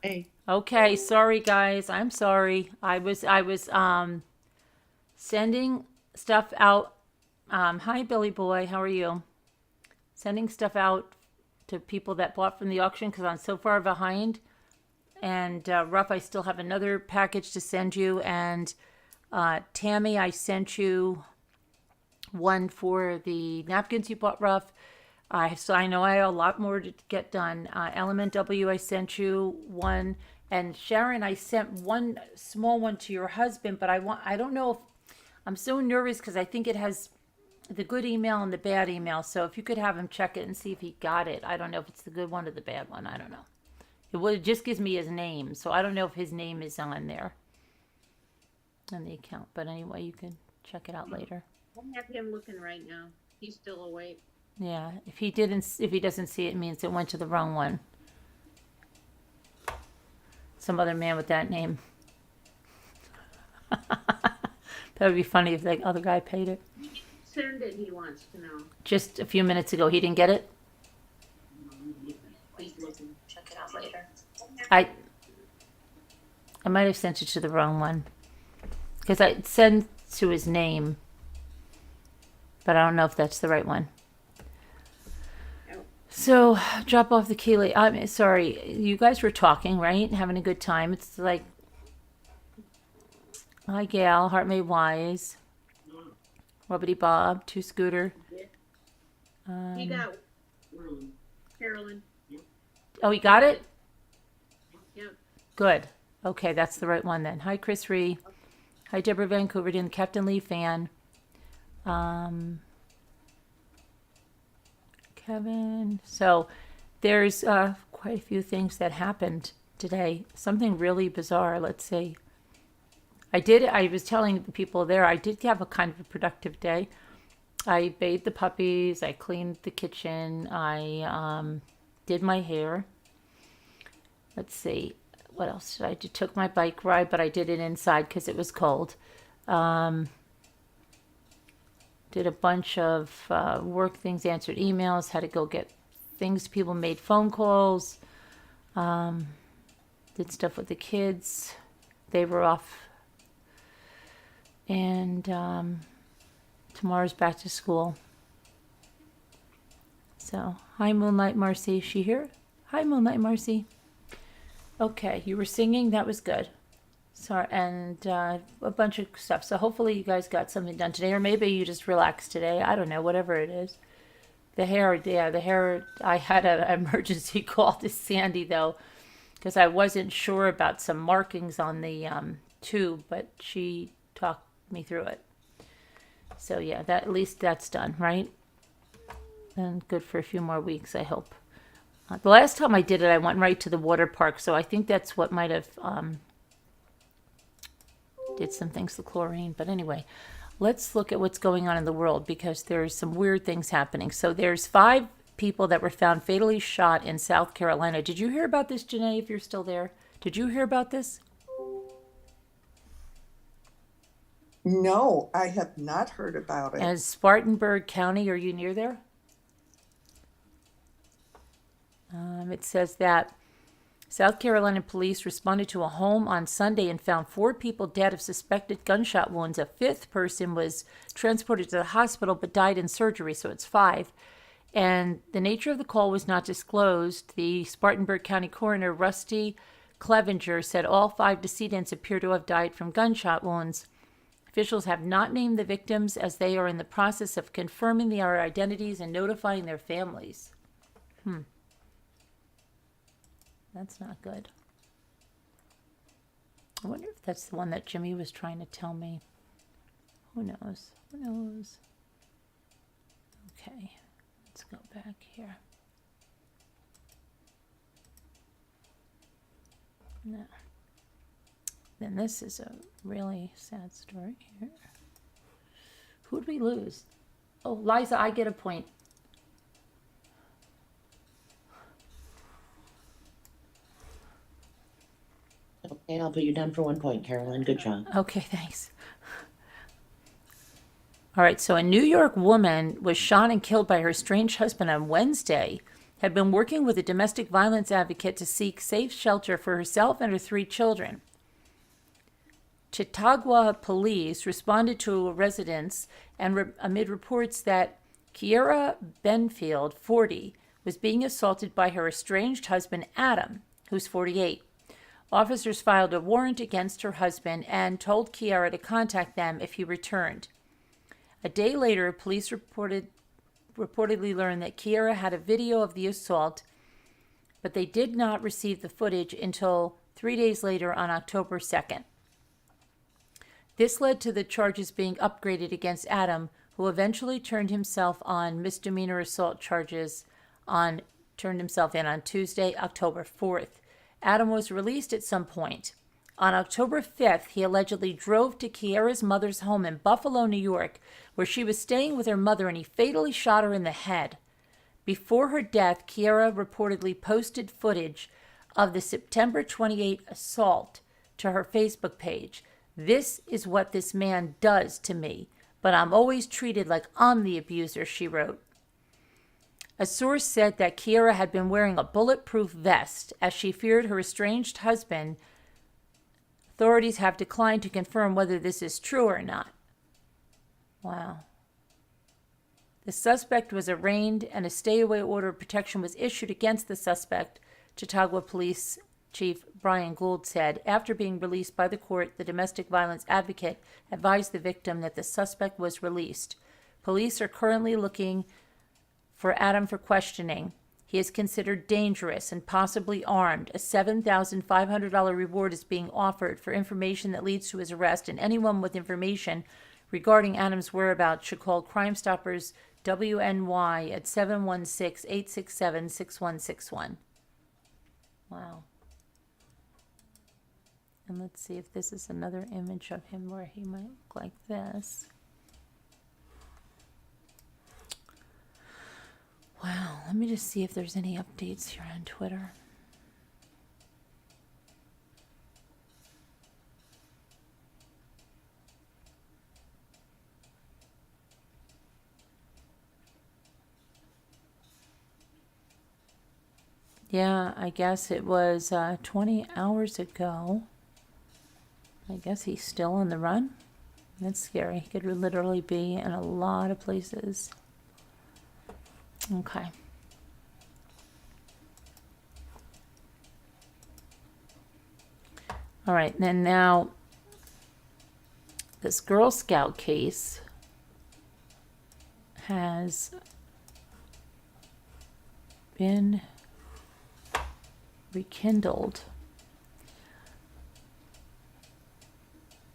Hey, Okay, sorry guys. I'm sorry. I was sending stuff out. Hi Billy Boy, how are you? Sending stuff out to people that bought from the auction because I'm so far behind. And Ruff, I still have another package to send you. And Tammy, I sent you one for the napkins you bought, Ruff. So I know I have a lot more to get done. Element W, I sent you one, and Sharon, I sent one small one to your husband. But I don't know if I'm so nervous because I think it has the good email and the bad email. So if you could have him check it and see if he got it. I don't know if it's the good one or the bad one. I don't know. It just gives me his name, so I don't know if his name is on there on the account. But anyway, you can check it out later. I have him looking right now. He's still awake. Yeah, if he doesn't see it, it means it went to the wrong one. Some other man with that name. That would be funny if the other guy paid it. Send it, he wants to know. Just a few minutes ago, he didn't get it. He's looking. Check it out later. I I might have sent it to the wrong one because I sent to his name, but I don't know if that's the right one. Oh, So drop off the key. I'm sorry, you guys were talking, right? Having a good time. It's like, hi Gal, Heart Made Wise, Rubbity Bob, Two Scooter. he got Carolyn. Oh, he got it. Yep. Good. Okay, that's the right one then. Hi Chris Ree. Hi Deborah Vancouver, the Captain Lee fan. Um, Kevin. So there's quite a few things that happened today. Something really bizarre. Let's see. I was telling the people there, I did have a kind of a productive day. I bathed the puppies. I cleaned the kitchen. I did my hair. Let's see. What else did I do? Took my bike ride, but I did it inside because it was cold. Um, did a bunch of work things, answered emails, had to go get things. People made phone calls. Did stuff with the kids. They were off. And tomorrow's back to school. So, hi Moonlight Marcy. Is she here? Hi Moonlight Marcy. Okay, you were singing. That was good. Sorry, and a bunch of stuff. So hopefully you guys got something done today, or maybe you just relaxed today. I don't know, whatever it is. The hair, yeah, the hair. I had an emergency call to Sandy though, because I wasn't sure about some markings on the tube, but she talked me through it. So yeah, that at least that's done, right? And good for a few more weeks, I hope. The last time I did it, I went right to the water park, so I think that's what might have did some things to chlorine. But anyway, let's look at what's going on in the world because there's some weird things happening. So there's 5 people that were found fatally shot in South Carolina. Did you hear about this, Janae? If you're still there, did you hear about this? No, I have not heard about it. As Spartanburg County, are you near there? It says that South Carolina police responded to a home on Sunday and found 4 people dead of suspected gunshot wounds. A 5th person was transported to the hospital but died in surgery, so it's 5. And the nature of the call was not disclosed. The Spartanburg County coroner, Rusty Clevenger, said all 5 decedents appear to have died from gunshot wounds. Officials have not named the victims as they are in the process of confirming their identities and notifying their families. That's not good. I wonder if that's the one that Jimmy was trying to tell me. Who knows? Who knows? Okay, let's go back here. No. Then this is a really sad story here. Who'd we lose? Oh, Liza, I get a point. Okay, I'll put you down for 1 point, Caroline. Good job. Okay, thanks. All right, so a New York woman was shot and killed by her estranged husband on Wednesday had been working with a domestic violence advocate to seek safe shelter for herself and her 3 children. Chautauqua police responded to a residence and amid reports that Kiera Benfield, 40, was being assaulted by her estranged husband, Adam, who's 48. Officers filed a warrant against her husband and told Kiera to contact them if he returned. A day later, police reportedly learned that Kiera had a video of the assault, but they did not receive the footage until 3 days later on October 2nd. This led to the charges being upgraded against Adam, who eventually turned himself on misdemeanor assault charges turned himself in on Tuesday, October 4th. Adam was released at some point. On October 5th, he allegedly drove to Kiera's mother's home in Buffalo, New York, where she was staying with her mother, and he fatally shot her in the head. Before her death, Kiera reportedly posted footage of the September 28 assault to her Facebook page. "This is what this man does to me, but I'm always treated like I'm the abuser," she wrote. A source said that Kiera had been wearing a bulletproof vest as she feared her estranged husband. Authorities have declined to confirm whether this is true or not. Wow. The suspect was arraigned and a stay-away order of protection was issued against the suspect, Chautauqua Police Chief Brian Boone said. After being released by the court, the domestic violence advocate advised the victim that the suspect was released. Police are currently looking for Adam for questioning. He is considered dangerous and possibly armed. A $7,500 reward is being offered for information that leads to his arrest, and anyone with information regarding Adam's whereabouts should call Crime Stoppers WNY at 716-867-6161. Wow. And let's see if this is another image of him where he might look like this. Wow, let me just see if there's any updates here on Twitter. Yeah, I guess it was 20 hours ago. I guess he's still on the run. That's scary. He could literally be in a lot of places. Okay. All right, then now this Girl Scout case has been rekindled.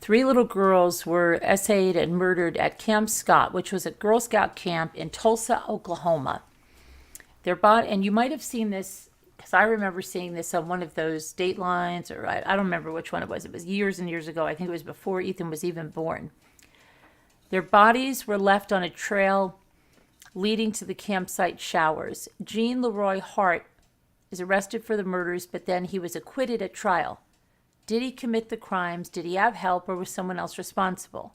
3 little girls were essayed and murdered at Camp Scott, which was a Girl Scout camp in Tulsa, Oklahoma. And you might have seen this, because I remember seeing this on one of those Datelines, or I don't remember which one it was. It was years and years ago. I think it was before Ethan was even born. Their bodies were left on a trail leading to the campsite showers. Gene Leroy Hart is arrested for the murders, but then he was acquitted at trial. Did he commit the crimes? Did he have help, or was someone else responsible?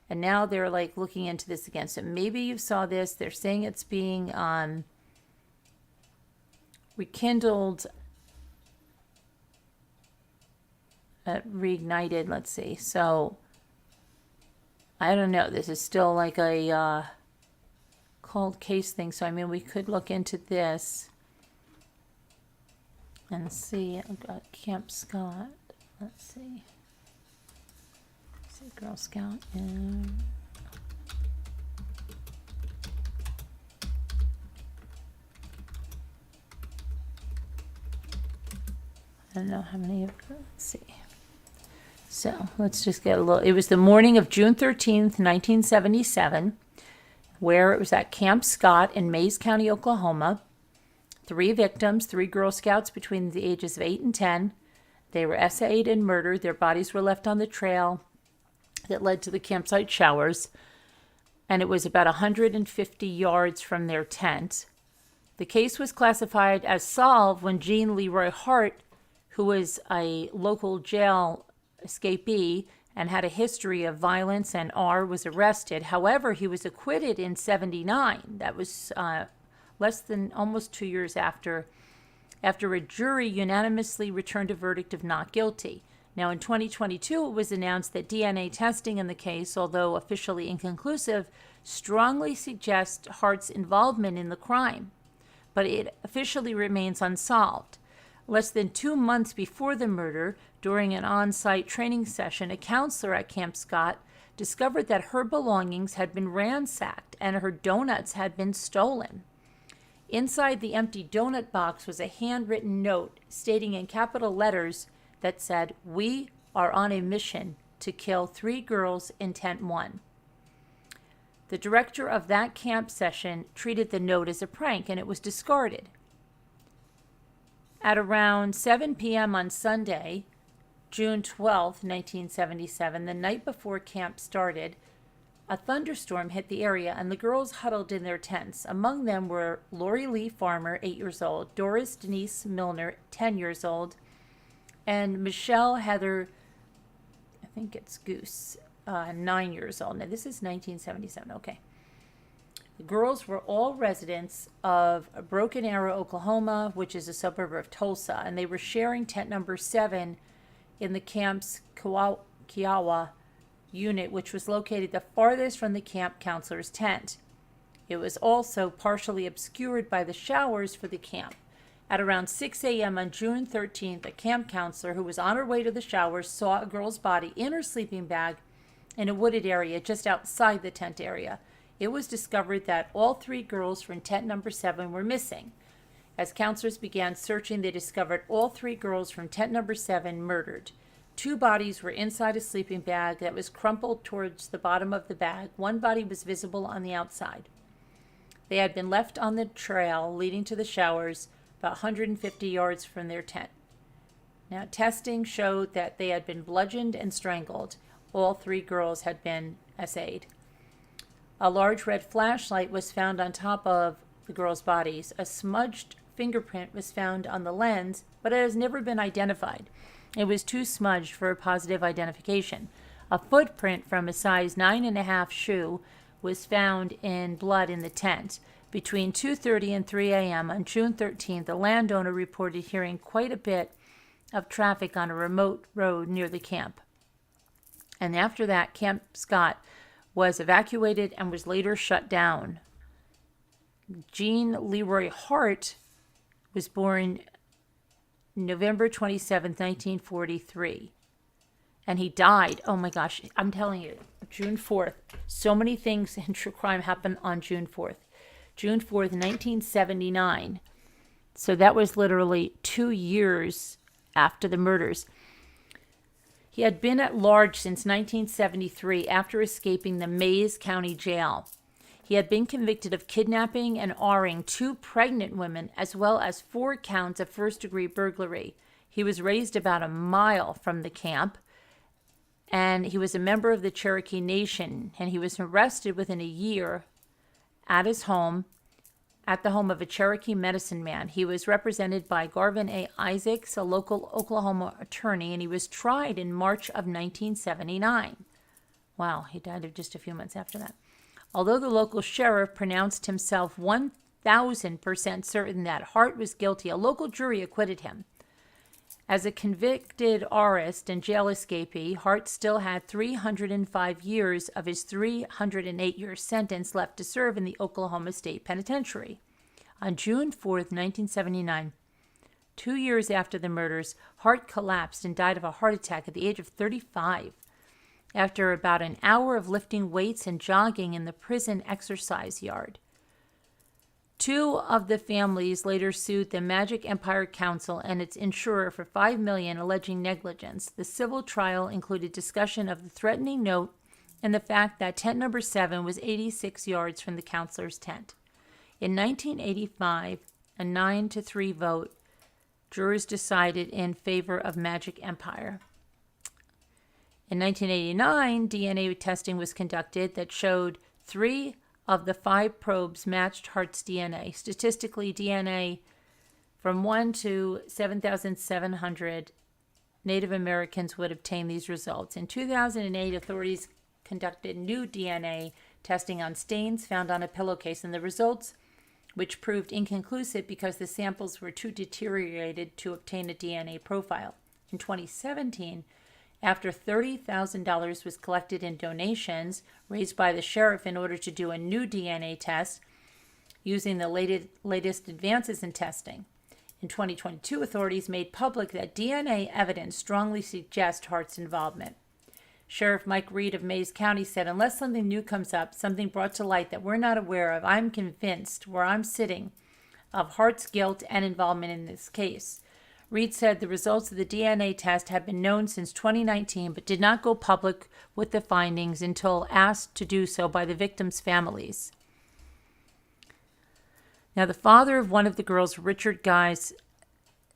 And now they're like looking into this again. So maybe you saw this. They're saying it's being rekindled, reignited. Let's see. So I don't know. This is still like a cold case thing. So I mean, we could look into this and see. I've got Camp Scott. Let's see. Girl Scout and I don't know how many of them. Let's see. So let's just get a little. It was the morning of June 13th, 1977, where it was at Camp Scott in Mays County, Oklahoma. 3 victims, 3 Girl Scouts between the ages of 8 and 10. They were essayed and murdered. Their bodies were left on the trail that led to the campsite showers, and it was about 150 yards from their tent. The case was classified as solved when Gene Leroy Hart, who was a local jail escapee and had a history of violence and was arrested. However, he was acquitted in 79. That was less than almost 2 years after a jury unanimously returned a verdict of not guilty. Now, in 2022, it was announced that DNA testing in the case, although officially inconclusive, strongly suggests Hart's involvement in the crime, but it officially remains unsolved. Less than 2 months before the murder, during an on-site training session, a counselor at Camp Scott discovered that her belongings had been ransacked and her donuts had been stolen. Inside the empty donut box was a handwritten note stating in capital letters that said, "We are on a mission to kill 3 girls in Tent 1." The director of that camp session treated the note as a prank and it was discarded. At around 7 p.m. on Sunday, June 12, 1977, the night before camp started, a thunderstorm hit the area and the girls huddled in their tents. Among them were Lori Lee Farmer, 8 years old, Doris Denise Milner, 10 years old, and Michelle Heather, I think it's Goose, 9 years old. Now, this is 1977, okay. The girls were all residents of Broken Arrow, Oklahoma, which is a suburb of Tulsa, and they were sharing tent number 7 in the camp's Kiowa unit, which was located the farthest from the camp counselor's tent. It was also partially obscured by the showers for the camp. At around 6 a.m. on June 13th, a camp counselor who was on her way to the showers saw a girl's body in her sleeping bag in a wooded area just outside the tent area. It was discovered that all 3 girls from tent number 7 were missing. As counselors began searching, they discovered all 3 girls from tent number 7 murdered. 2 bodies were inside a sleeping bag that was crumpled towards the bottom of the bag. 1 body was visible on the outside. They had been left on the trail leading to the showers about 150 yards from their tent. Now, testing showed that they had been bludgeoned and strangled. All 3 girls had been assayed. A large red flashlight was found on top of the girls' bodies. A smudged fingerprint was found on the lens, but it has never been identified. It was too smudged for a positive identification. A footprint from a size 9.5 shoe was found in blood in the tent. Between 2:30 and 3 a.m. on June 13th, the landowner reported hearing quite a bit of traffic on a remote road near the camp. And after that, Camp Scott was evacuated and was later shut down. Jean Leroy Hart was born November 27, 1943. And he died, oh my gosh, I'm telling you, June 4th. So many things in true crime happened on June 4th. June 4th, 1979. So that was literally 2 years after the murders. He had been at large since 1973 after escaping the Mays County Jail. He had been convicted of kidnapping and R-ing 2 pregnant women, as well as 4 counts of first-degree burglary. He was raised about a mile from the camp, and he was a member of the Cherokee Nation, and he was arrested within a year at his home, at the home of a Cherokee medicine man. He was represented by Garvin A. Isaacs, a local Oklahoma attorney, and he was tried in March of 1979. Wow, he died of just a few months after that. Although the local sheriff pronounced himself 1,000% certain that Hart was guilty, a local jury acquitted him. As a convicted artist and jail escapee, Hart still had 305 years of his 308-year sentence left to serve in the Oklahoma State Penitentiary. On June 4th, 1979, 2 years after the murders, Hart collapsed and died of a heart attack at the age of 35. After about an hour of lifting weights and jogging in the prison exercise yard. 2 of the families later sued the Magic Empire Council and its insurer for $5 million, alleging negligence. The civil trial included discussion of the threatening note and the fact that tent number 7 was 86 yards from the counselor's tent. In 1985, a 9-3 vote, jurors decided in favor of Magic Empire. In 1989, DNA testing was conducted that showed 3 of the 5 probes matched Hart's DNA. Statistically, DNA from 1 to 7,700 Native Americans would obtain these results. In 2008, authorities conducted new DNA testing on stains found on a pillowcase, and the results which proved inconclusive because the samples were too deteriorated to obtain a DNA profile. In 2017, after $30,000 was collected in donations raised by the sheriff in order to do a new DNA test using the latest advances in testing. In 2022, authorities made public that DNA evidence strongly suggests Hart's involvement. Sheriff Mike Reed of Mays County said, unless something new comes up, something brought to light that we're not aware of, I'm convinced, where I'm sitting, of Hart's guilt and involvement in this case. Reed said the results of the DNA test had been known since 2019, but did not go public with the findings until asked to do so by the victims' families. Now, the father of one of the girls, Richard Guys,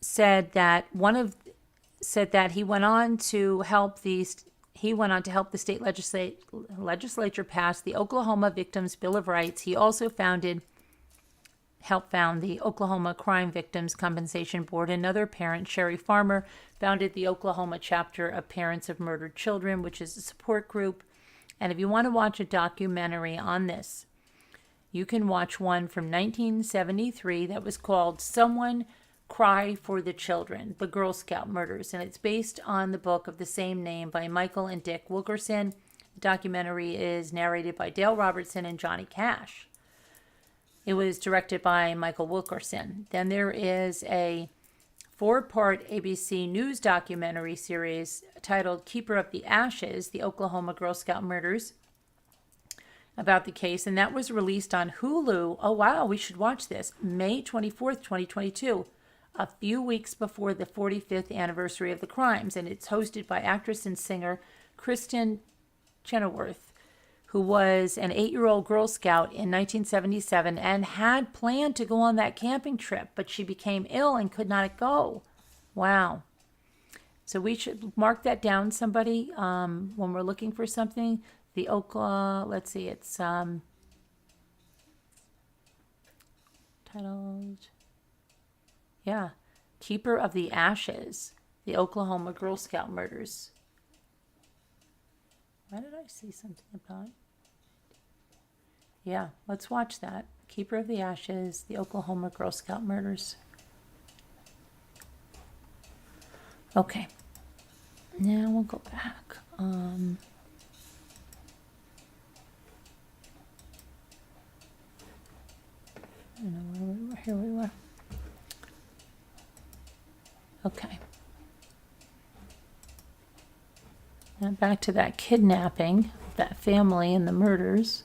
said that he went on to help the state legislature pass the Oklahoma Victims Bill of Rights. He also helped found the Oklahoma Crime Victims Compensation Board. Another parent, Sherry Farmer, founded the Oklahoma chapter of Parents of Murdered Children, which is a support group. And if you want to watch a documentary on this, you can watch one from 1973 that was called Someone Cry for the Children, the Girl Scout Murders. And it's based on the book of the same name by Michael and Dick Wilkerson. The documentary is narrated by Dale Robertson and Johnny Cash. It was directed by Michael Wilkerson. Then there is a 4-part ABC News documentary series titled Keeper of the Ashes, the Oklahoma Girl Scout Murders, about the case, and that was released on Hulu. Oh, wow, we should watch this. May 24th, 2022, a few weeks before the 45th anniversary of the crimes, and it's hosted by actress and singer Kristen Chenoweth, who was an 8-year-old Girl Scout in 1977 and had planned to go on that camping trip, but she became ill and could not go. Wow. So we should mark that down, somebody, when we're looking for something. The let's see, it's titled, Keeper of the Ashes, the Oklahoma Girl Scout Murders. Why did I see something about it? Yeah, let's watch that. Keeper of the Ashes, the Oklahoma Girl Scout Murders. Okay. Now we'll go back. I don't know where we were. Here we were. Okay. Now back to that kidnapping, that family and the murders.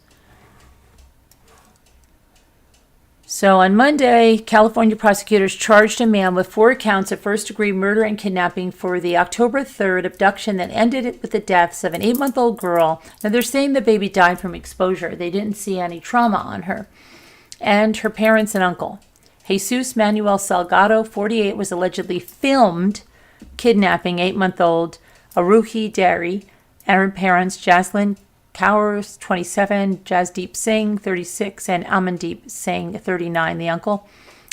So on Monday, California prosecutors charged a man with 4 counts of first-degree murder and kidnapping for the October 3rd abduction that ended with the deaths of an 8-month-old girl. Now they're saying the baby died from exposure. They didn't see any trauma on her. And her parents and uncle. Jesus Manuel Salgado, 48, was allegedly filmed kidnapping 8-month-old Aruhi Derry and her parents, Jaslyn Cowers, 27, Jasdeep Singh, 36, and Amandeep Singh, 39, the uncle,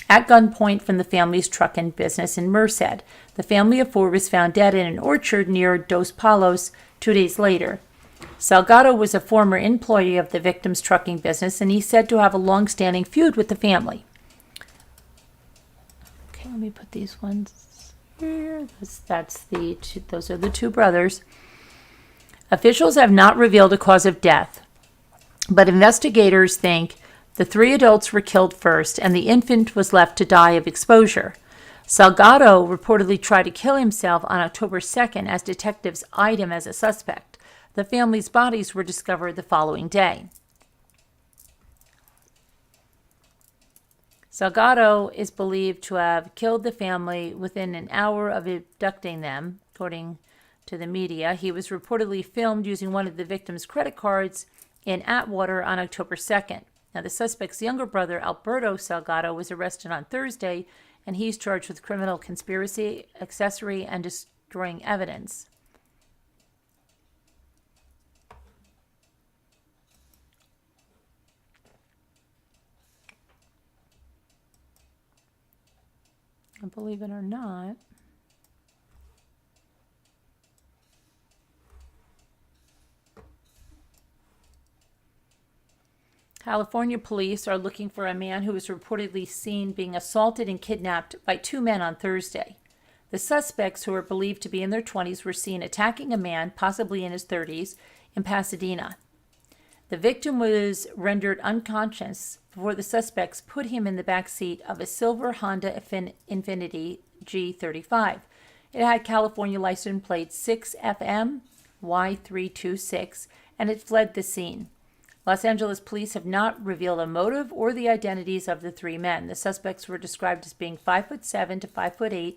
at gunpoint from the family's truck and business in Merced. The family of 4 was found dead in an orchard near Dos Palos 2 days later. Salgado was a former employee of the victim's trucking business, and he's said to have a long-standing feud with the family. Okay, let me put these ones here. Those are the 2 brothers. Officials have not revealed a cause of death, but investigators think the 3 adults were killed first, and the infant was left to die of exposure. Salgado reportedly tried to kill himself on October 2nd as detectives eyed him as a suspect. The family's bodies were discovered the following day. Salgado is believed to have killed the family within an hour of abducting them, according to the media. He was reportedly filmed using one of the victim's credit cards in Atwater on October 2nd. Now, the suspect's younger brother, Alberto Salgado, was arrested on Thursday, and he's charged with criminal conspiracy, accessory, and destroying evidence. And believe it or not, California police are looking for a man who was reportedly seen being assaulted and kidnapped by two men on Thursday. The suspects, who are believed to be in their 20s, were seen attacking a man, possibly in his 30s, in Pasadena. The victim was rendered unconscious before the suspects put him in the back seat of a silver Honda Infiniti G35. It had California license plate 6FM Y326, and it fled the scene. Los Angeles police have not revealed a motive or the identities of the three men. The suspects were described as being 5'7" to 5'8"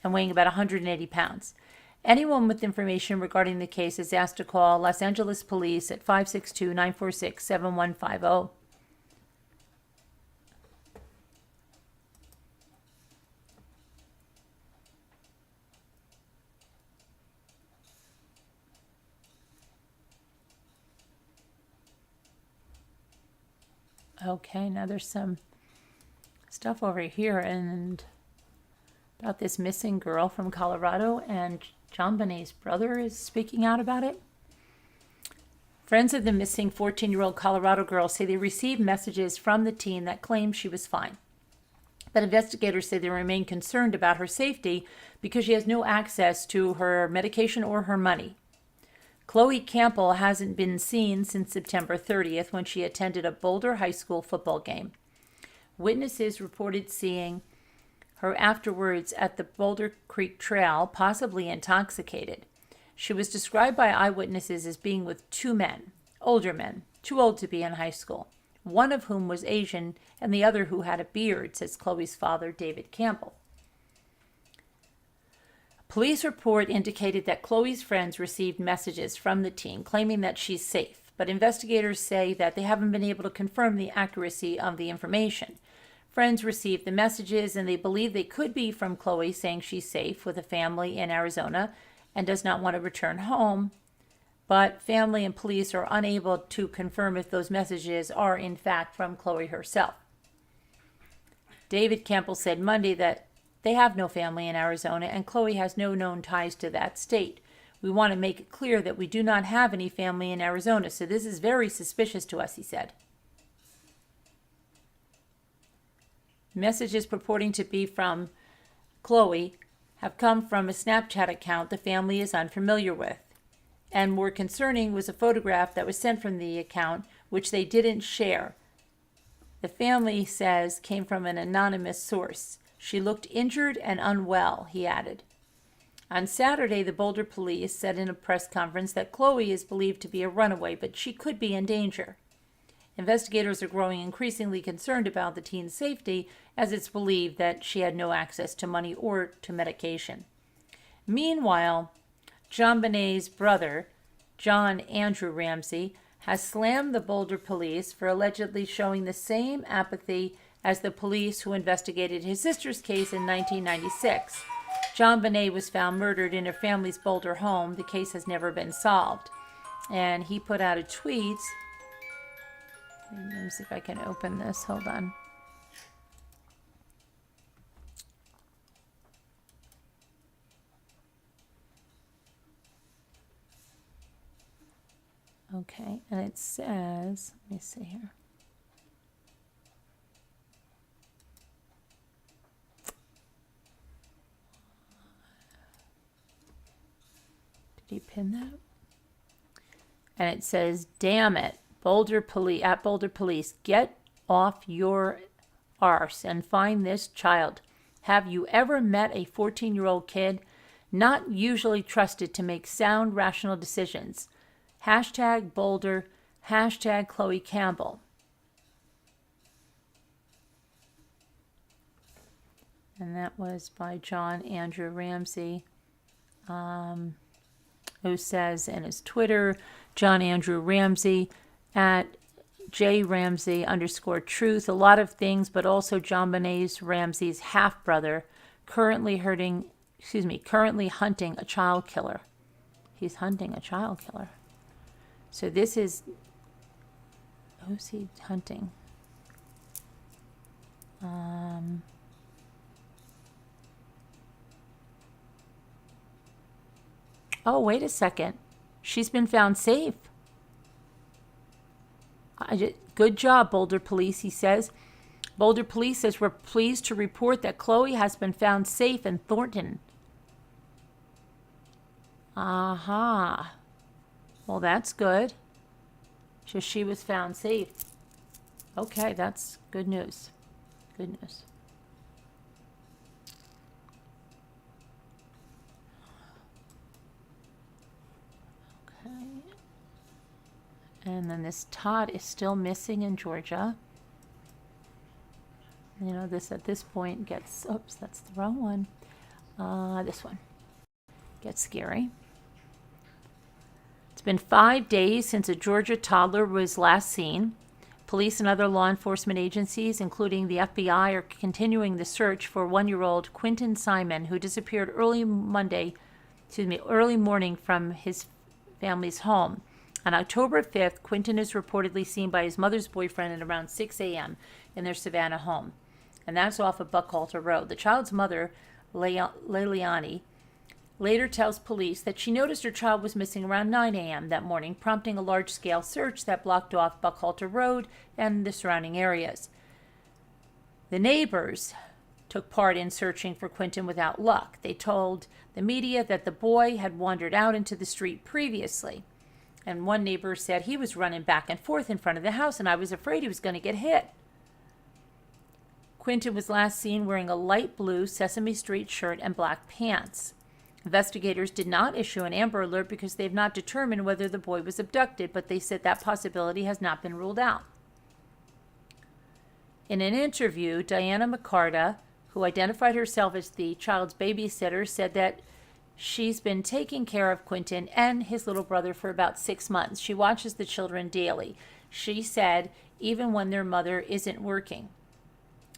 and weighing about 180 pounds. Anyone with information regarding the case is asked to call Los Angeles police at 562-946-7150. Okay, now there's some stuff over here and about this missing girl from Colorado, and John Bonet's brother is speaking out about it. Friends of the missing 14-year-old Colorado girl say they received messages from the teen that claim she was fine. But investigators say they remain concerned about her safety because she has no access to her medication or her money. Chloe Campbell hasn't been seen since September 30th when she attended a Boulder High School football game. Witnesses reported seeing her afterwards at the Boulder Creek Trail, possibly intoxicated. She was described by eyewitnesses as being with two men, older men, too old to be in high school, one of whom was Asian and the other who had a beard, says Chloe's father, David Campbell. Police report indicated that Chloe's friends received messages from the teen claiming that she's safe, but investigators say that they haven't been able to confirm the accuracy of the information. Friends received the messages and they believe they could be from Chloe saying she's safe with a family in Arizona and does not want to return home, but family and police are unable to confirm if those messages are in fact from Chloe herself. David Campbell said Monday that they have no family in Arizona and Chloe has no known ties to that state. We want to make it clear that we do not have any family in Arizona, so this is very suspicious to us, he said. Messages purporting to be from Chloe have come from a Snapchat account the family is unfamiliar with. And more concerning was a photograph that was sent from the account, which they didn't share. The family says came from an anonymous source. She looked injured and unwell, he added. On Saturday, the Boulder police said in a press conference that Chloe is believed to be a runaway, but she could be in danger. Investigators are growing increasingly concerned about the teen's safety, as it's believed that she had no access to money or to medication. Meanwhile, John Bonet's brother, John Andrew Ramsey, has slammed the Boulder police for allegedly showing the same apathy as the police who investigated his sister's case in 1996. John Bonet was found murdered in her family's Boulder home. The case has never been solved. And he put out a tweet. Let me see if I can open this. Hold on. Okay, and it says, let me see here. Did he pin that? And it says, damn it, Boulder Police, get off your arse and find this child. Have you ever met a 14-year-old kid not usually trusted to make sound, rational decisions? Hashtag Boulder, hashtag Chloe Campbell. And that was by John Andrew Ramsey, who says in his Twitter, John Andrew Ramsey at jramsey_truth, a lot of things, but also John Bonet's Ramsey's half-brother, currently hunting a child killer. He's hunting a child killer. So this is, who's he hunting? Oh, wait a second. She's been found safe. Good job, Boulder Police, he says. Boulder Police says, we're pleased to report that Chloe has been found safe in Thornton. Aha. Well, that's good. So she was found safe. Okay, that's good news. Good news. Okay. And then this Todd is still missing in Georgia. You know, this at this point gets, oops, that's the wrong one. This one gets scary. It's been 5 days since a Georgia toddler was last seen. Police and other law enforcement agencies, including the FBI, are continuing the search for 1-year-old Quentin Simon, who disappeared early morning from his family's home. On October 5th, Quentin is reportedly seen by his mother's boyfriend at around 6 a.m. in their Savannah home. And that's off of Buckhalter Road. The child's mother, Leilani, later tells police that she noticed her child was missing around 9 a.m. that morning, prompting a large-scale search that blocked off Buckhalter Road and the surrounding areas. The neighbors took part in searching for Quentin without luck. They told the media that the boy had wandered out into the street previously. And one neighbor said he was running back and forth in front of the house, and I was afraid he was going to get hit. Quentin was last seen wearing a light blue Sesame Street shirt and black pants. Investigators did not issue an Amber Alert because they have not determined whether the boy was abducted, but they said that possibility has not been ruled out. In an interview, Diana McCarta, who identified herself as the child's babysitter, said that she's been taking care of Quentin and his little brother for about 6 months. She watches the children daily. She said, even when their mother isn't working.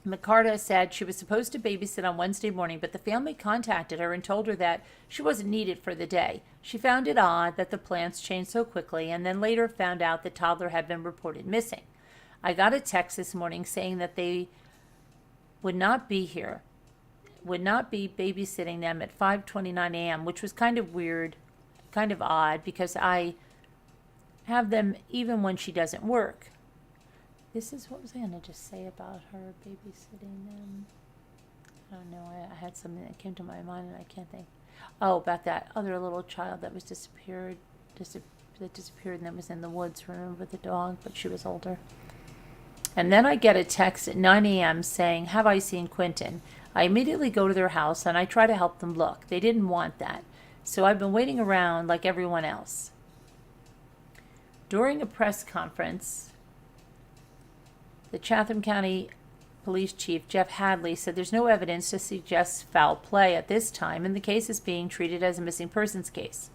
McCarta said she was supposed to babysit on Wednesday morning, but the family contacted her and told her that she wasn't needed for the day. She found it odd that the plans changed so quickly, and then later found out the toddler had been reported missing. I got a text this morning saying that they would not be here, would not be babysitting them at 5:29 a.m., which was kind of weird, kind of odd, because I have them even when she doesn't work. This is, what was I going to just say about her babysitting them? I don't know. I had something that came to my mind and I can't think. Oh, about that other little child that was disappeared and then was in the woods. Remember the dog? But she was older. And then I get a text at 9 a.m. saying, have I seen Quentin? I immediately go to their house and I try to help them look. They didn't want that. So I've been waiting around like everyone else. During a press conference, the Chatham County Police Chief, Jeff Hadley, said there's no evidence to suggest foul play at this time, and the case is being treated as a missing persons case.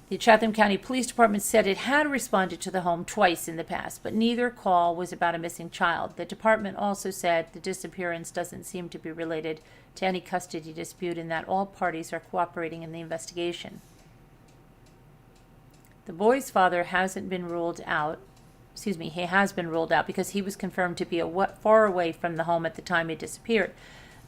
The Chatham County Police Department said it had responded to the home twice in the past, but neither call was about a missing child. The department also said the disappearance doesn't seem to be related to any custody dispute and that all parties are cooperating in the investigation. The boy's father hasn't been ruled out. He has been ruled out because he was confirmed to be far away from the home at the time he disappeared.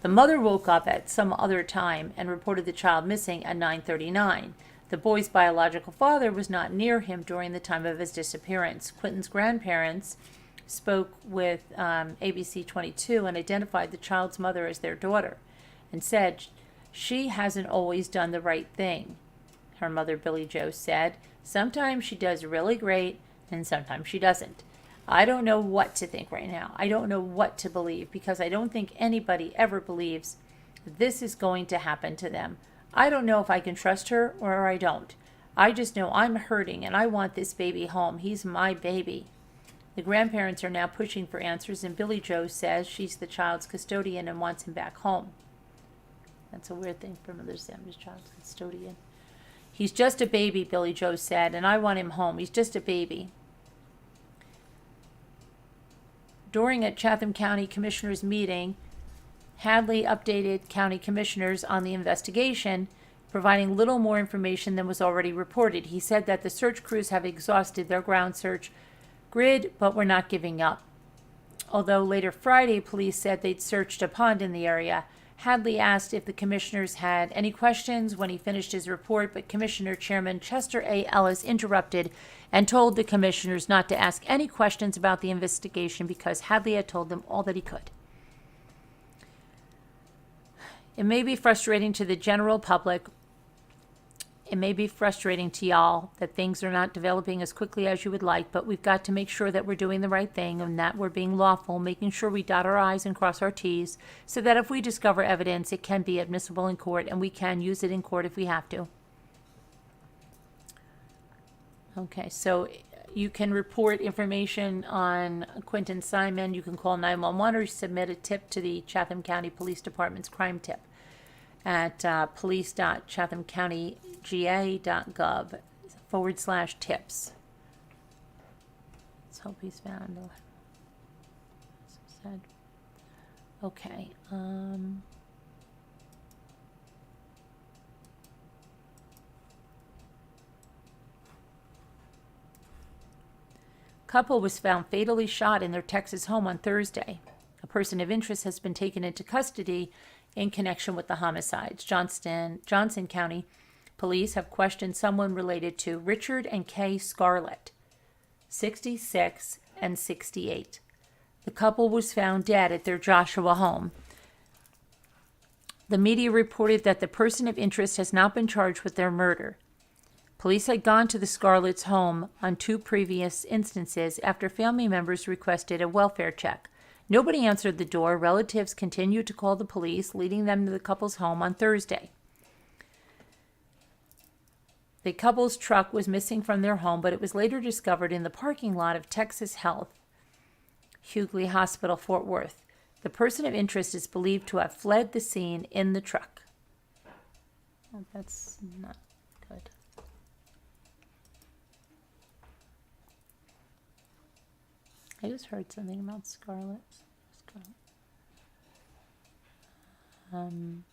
The mother woke up at some other time and reported the child missing at 9:39. The boy's biological father was not near him during the time of his disappearance. Quentin's grandparents spoke with ABC 22 and identified the child's mother as their daughter and said she hasn't always done the right thing. Her mother, Billy Jo, said, sometimes she does really great and sometimes she doesn't. I don't know what to think right now. I don't know what to believe because I don't think anybody ever believes this is going to happen to them. I don't know if I can trust her or I don't. I just know I'm hurting and I want this baby home. He's my baby. The grandparents are now pushing for answers, and Billy Jo says she's the child's custodian and wants him back home. That's a weird thing for Mother's Day. I'm his child's custodian. He's just a baby, Billy Jo said, and I want him home. He's just a baby. During a Chatham County Commissioners meeting, Hadley updated county commissioners on the investigation, providing little more information than was already reported. He said that the search crews have exhausted their ground search grid, but were not giving up. Although later Friday, police said they'd searched a pond in the area Hadley asked if the commissioners had any questions when he finished his report, but Commissioner Chairman Chester A. Ellis interrupted and told the commissioners not to ask any questions about the investigation because Hadley had told them all that he could. It may be frustrating to the general public. It may be frustrating to y'all that things are not developing as quickly as you would like, but we've got to make sure that we're doing the right thing and that we're being lawful, making sure we dot our I's and cross our T's so that if we discover evidence, it can be admissible in court and we can use it in court if we have to. Okay, so you can report information on Quentin Simon. You can call 911 or submit a tip to the Chatham County Police Department's crime tip at police.chathamcountyga.gov/tips. Let's hope he's found. Okay. Couple was found fatally shot in their Texas home on Thursday. A person of interest has been taken into custody in connection with the homicides. Johnson County police have questioned someone related to Richard and Kay Scarlett, 66 and 68. The couple was found dead at their Joshua home. The media reported that the person of interest has not been charged with their murder. Police had gone to the Scarlett's home on 2 previous instances after family members requested a welfare check. Nobody answered the door. Relatives continued to call the police, leading them to the couple's home on Thursday. The couple's truck was missing from their home, but it was later discovered in the parking lot of Texas Health, Hughley Hospital, Fort Worth. The person of interest is believed to have fled the scene in the truck. Oh, that's not good. I just heard something about Scarlett. Let's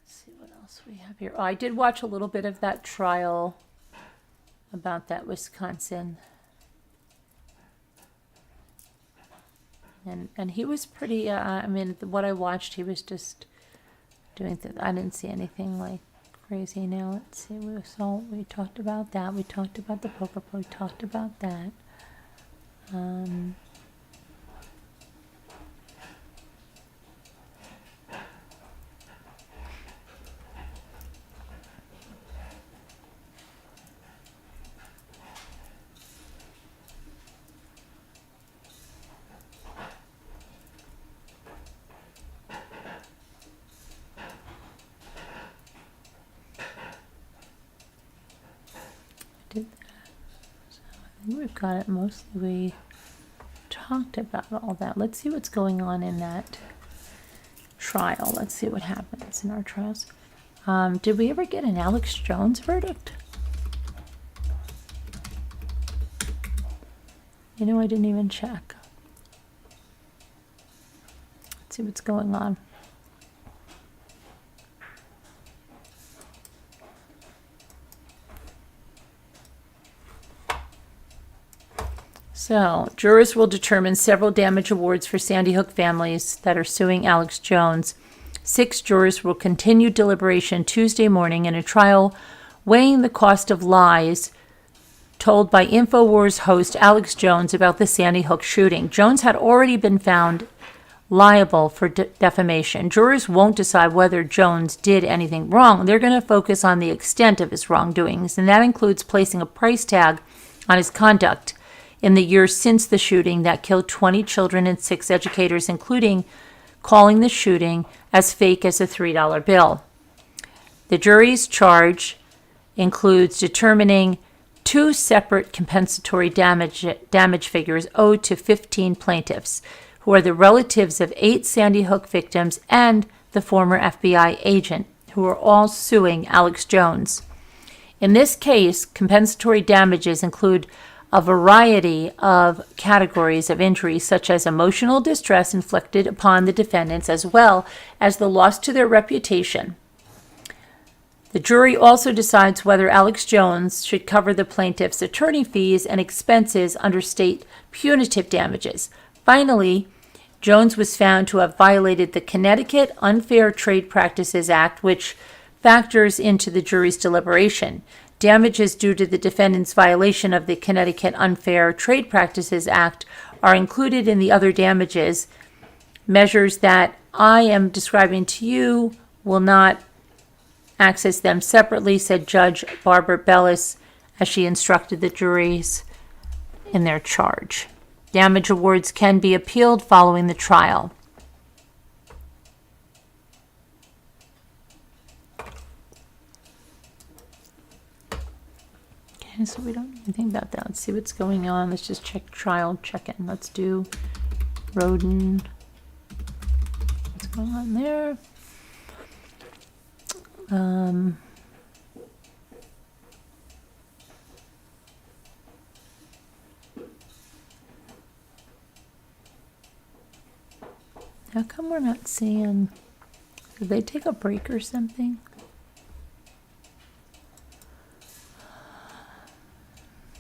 see what else we have here. Oh, I did watch a little bit of that trial about that Wisconsin. And he was pretty, I mean, what I watched, he was just doing I didn't see anything like crazy. Now let's see. We talked about that. We talked about the poker play. We talked about that. We've got it mostly. We talked about all that. Let's see what's going on in that trial. Let's see what happens in our trials. Did we ever get an Alex Jones verdict? You know, I didn't even check. Let's see what's going on. So, jurors will determine several damage awards for Sandy Hook families that are suing Alex Jones. 6 jurors will continue deliberation Tuesday morning in a trial weighing the cost of lies told by InfoWars host Alex Jones about the Sandy Hook shooting. Jones had already been found liable for defamation. Jurors won't decide whether Jones did anything wrong. They're going to focus on the extent of his wrongdoings, and that includes placing a price tag on his conduct in the years since the shooting that killed 20 children and 6 educators, including calling the shooting as fake as a $3 bill. The jury's charge includes determining 2 separate compensatory damage figures owed to 15 plaintiffs, who are the relatives of 8 Sandy Hook victims and the former FBI agent, who are all suing Alex Jones. In this case, compensatory damages include a variety of categories of injuries, such as emotional distress inflicted upon the defendants, as well as the loss to their reputation. The jury also decides whether Alex Jones should cover the plaintiff's attorney fees and expenses under state punitive damages. Finally, Jones was found to have violated the Connecticut Unfair Trade Practices Act, which factors into the jury's deliberation. Damages due to the defendant's violation of the Connecticut Unfair Trade Practices Act are included in the other damages. Measures that I am describing to you will not access them separately, said Judge Barbara Bellis as she instructed the juries in their charge. Damage awards can be appealed following the trial. Okay, so we don't know anything about that. Let's see what's going on. Let's just check trial check-in. Let's do Rhoden. What's going on there? How come we're not seeing? Did they take a break or something?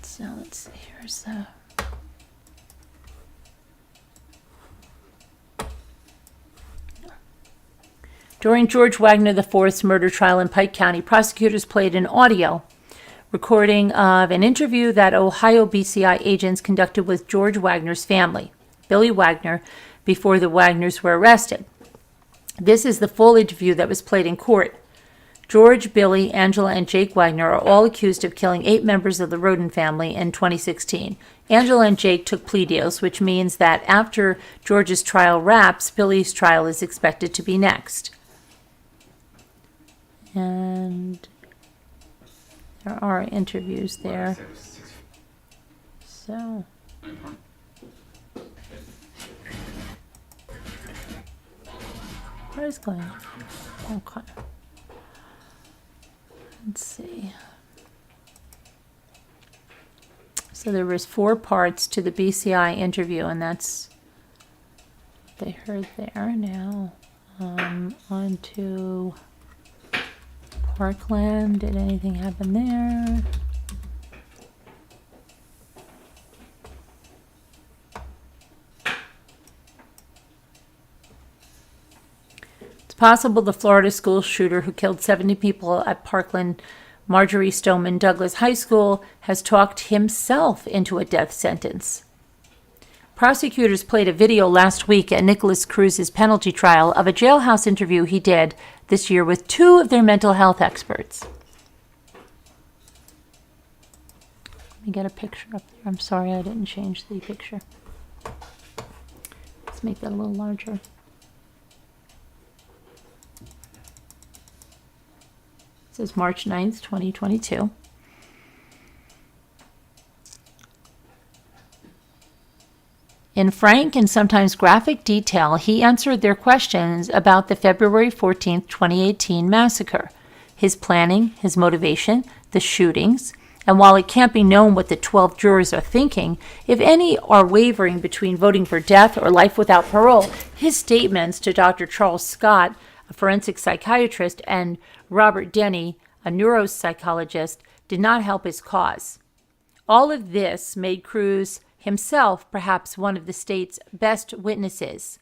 So let's see. Here's the. During George Wagner IV's murder trial in Pike County, prosecutors played an audio recording of an interview that Ohio BCI agents conducted with George Wagner's family, Billy Wagner, before the Wagners were arrested. This is the full interview that was played in court. George, Billy, Angela, and Jake Wagner are all accused of killing 8 members of the Rhoden family in 2016. Angela and Jake took plea deals, which means that after George's trial wraps, Billy's trial is expected to be next. And there are interviews there. So. What is going on? Okay. Let's see. So there was 4 parts to the BCI interview, and that's what they heard there. Now, on to Parkland. Did anything happen there? It's possible the Florida school shooter who killed 70 people at Parkland Marjorie Stoneman Douglas High School has talked himself into a death sentence. Prosecutors played a video last week at Nicholas Cruz's penalty trial of a jailhouse interview he did this year with 2 of their mental health experts. Let me get a picture up there. I'm sorry I didn't change the picture. Let's make that a little larger. This is March 9th, 2022. In frank and sometimes graphic detail, he answered their questions about the February 14th, 2018 massacre, his planning, his motivation, the shootings, and while it can't be known what the 12 jurors are thinking, if any are wavering between voting for death or life without parole, his statements to Dr. Charles Scott, a forensic psychiatrist, and Robert Denny, a neuropsychologist, did not help his cause. All of this made Cruz himself perhaps one of the state's best witnesses,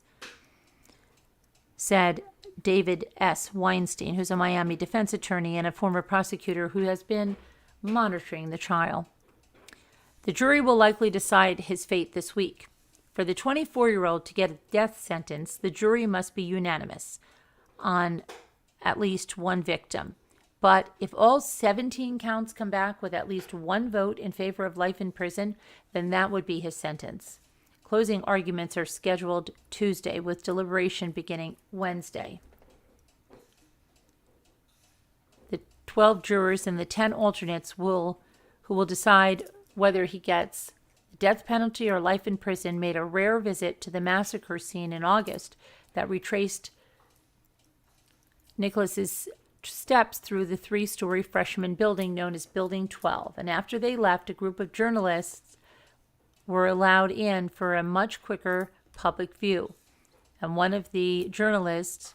said David S. Weinstein, who's a Miami defense attorney and a former prosecutor who has been monitoring the trial. The jury will likely decide his fate this week. For the 24-year-old to get a death sentence, the jury must be unanimous on at least one victim. But if all 17 counts come back with at least 1 vote in favor of life in prison, then that would be his sentence. Closing arguments are scheduled Tuesday, with deliberation beginning Wednesday. The 12 jurors and the 10 alternates who will decide whether he gets the death penalty or life in prison made a rare visit to the massacre scene in August that retraced Nicholas's steps through the 3-story freshman building known as Building 12. And after they left, a group of journalists were allowed in for a much quicker public view. And one of the journalists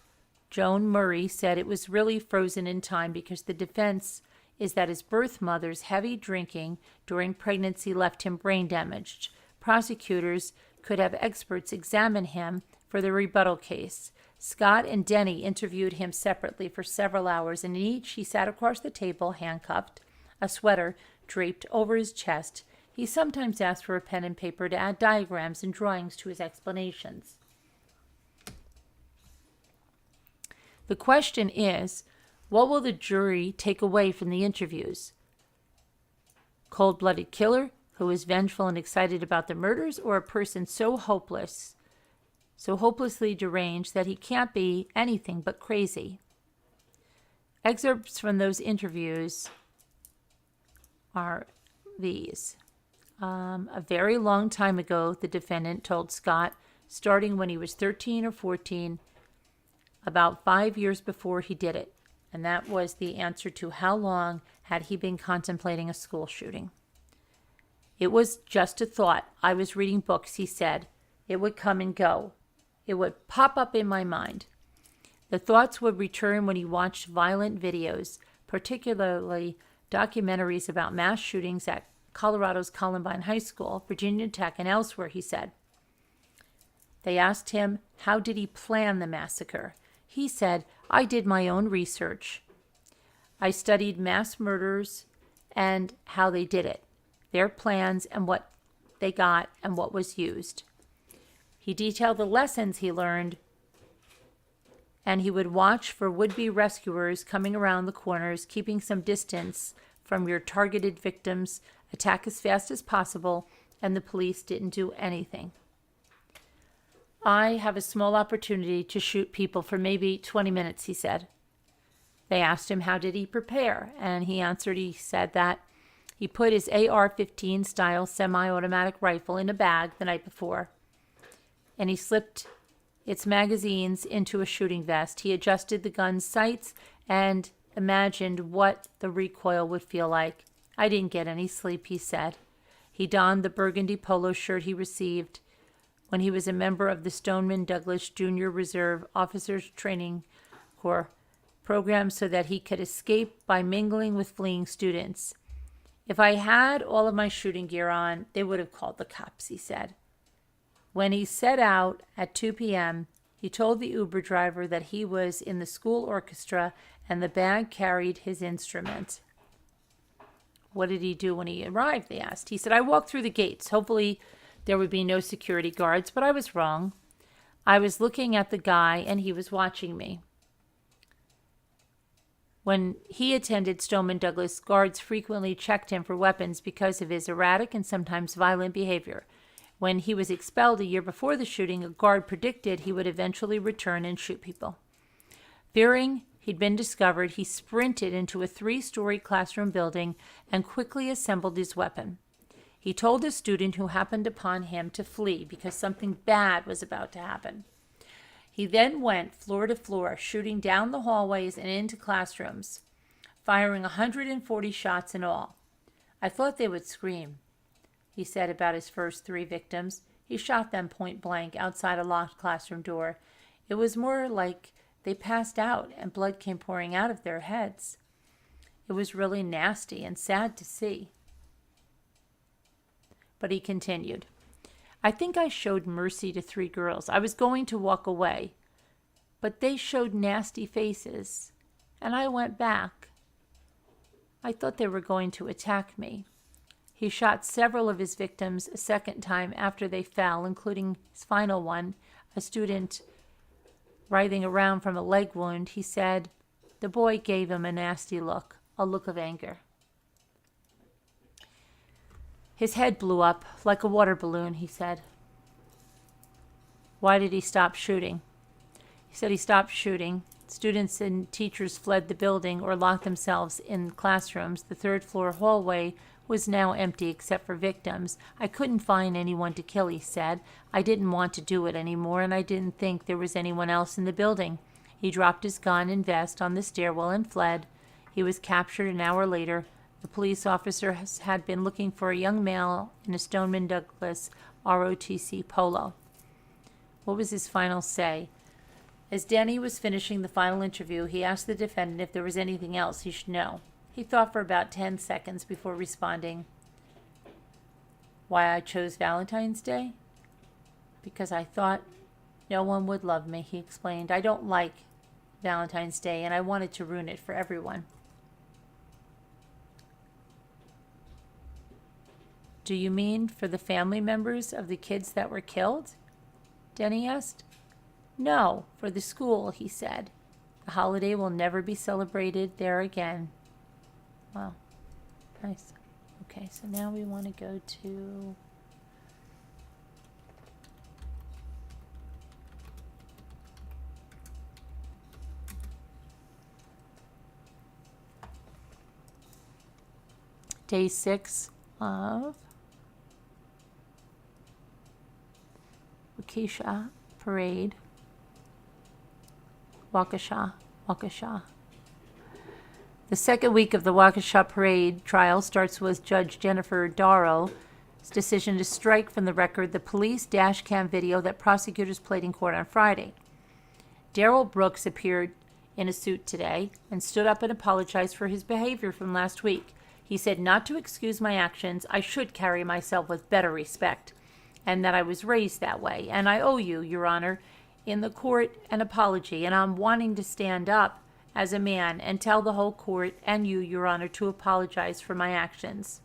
Joan Murray, said it was really frozen in time because the defense is that his birth mother's heavy drinking during pregnancy left him brain damaged. Prosecutors could have experts examine him for the rebuttal case. Scott and Denny interviewed him separately for several hours, and in each he sat across the table, handcuffed, a sweater draped over his chest. He sometimes asked for a pen and paper to add diagrams and drawings to his explanations. The question is, what will the jury take away from the interviews? Cold-blooded killer who is vengeful and excited about the murders, or a person so hopeless, so hopelessly deranged that he can't be anything but crazy? Excerpts from those interviews are these. A very long time ago, the defendant told Scott, starting when he was 13 or 14, about 5 years before he did it. And that was the answer to how long had he been contemplating a school shooting. It was just a thought. I was reading books, he said. It would come and go. It would pop up in my mind. The thoughts would return when he watched violent videos, particularly documentaries about mass shootings at Colorado's Columbine High School, Virginia Tech, and elsewhere, he said. They asked him, how did he plan the massacre? He said, I did my own research. I studied mass murders and how they did it, their plans and what they got and what was used. He detailed the lessons he learned, and he would watch for would-be rescuers coming around the corners, keeping some distance from your targeted victims, attack as fast as possible, and the police didn't do anything. I have a small opportunity to shoot people for maybe 20 minutes, he said. They asked him how did he prepare, and he said that he put his AR-15 style semi-automatic rifle in a bag the night before, and he slipped its magazines into a shooting vest. He adjusted the gun's sights and imagined what the recoil would feel like. I didn't get any sleep, he said. He donned the burgundy polo shirt he received when he was a member of the Stoneman Douglas Junior Reserve Officers Training Corps program so that he could escape by mingling with fleeing students. If I had all of my shooting gear on, they would have called the cops, he said. When he set out at 2 p.m., he told the Uber driver that he was in the school orchestra and the bag carried his instrument. What did he do when he arrived, they asked. He said, I walked through the gates. Hopefully there would be no security guards, but I was wrong. I was looking at the guy and he was watching me. When he attended Stoneman Douglas, guards frequently checked him for weapons because of his erratic and sometimes violent behavior. When he was expelled a year before the shooting, a guard predicted he would eventually return and shoot people. Fearing he'd been discovered, he sprinted into a 3-story classroom building and quickly assembled his weapon. He told a student who happened upon him to flee because something bad was about to happen. He then went floor to floor, shooting down the hallways and into classrooms, firing 140 shots in all. I thought they would scream, he said about his first 3 victims. He shot them point blank outside a locked classroom door. It was more like they passed out and blood came pouring out of their heads. It was really nasty and sad to see. But he continued, I think I showed mercy to 3 girls. I was going to walk away, but they showed nasty faces, and I went back. I thought they were going to attack me. He shot several of his victims a second time after they fell, including his final one, a student writhing around from a leg wound. He said the boy gave him a nasty look, a look of anger. His head blew up like a water balloon, he said. Why did he stop shooting? He said he stopped shooting. Students and teachers fled the building or locked themselves in classrooms. The 3rd-floor hallway was now empty except for victims. I couldn't find anyone to kill, he said. I didn't want to do it anymore, and I didn't think there was anyone else in the building. He dropped his gun and vest on the stairwell and fled. He was captured an hour later. The police officer had been looking for a young male in a Stoneman Douglas ROTC polo. What was his final say? As Denny was finishing the final interview, he asked the defendant if there was anything else he should know. He thought for about 10 seconds before responding. Why I chose Valentine's Day? Because I thought no one would love me, he explained. I don't like Valentine's Day, and I wanted to ruin it for everyone. Do you mean for the family members of the kids that were killed? Denny asked. No, for the school, he said. The holiday will never be celebrated there again. Wow. Nice. Okay, so now we want to go to... Day 6 of Waukesha Parade. Waukesha. The second week of the Waukesha Parade trial starts with Judge Jennifer Darrow's decision to strike from the record the police dash cam video that prosecutors played in court on Friday. Darrell Brooks appeared in a suit today and stood up and apologized for his behavior from last week. He said not to excuse my actions, I should carry myself with better respect, and that I was raised that way, and I owe you, Your Honor, in the court an apology, and I'm wanting to stand up as a man and tell the whole court and you, Your Honor, to apologize for my actions.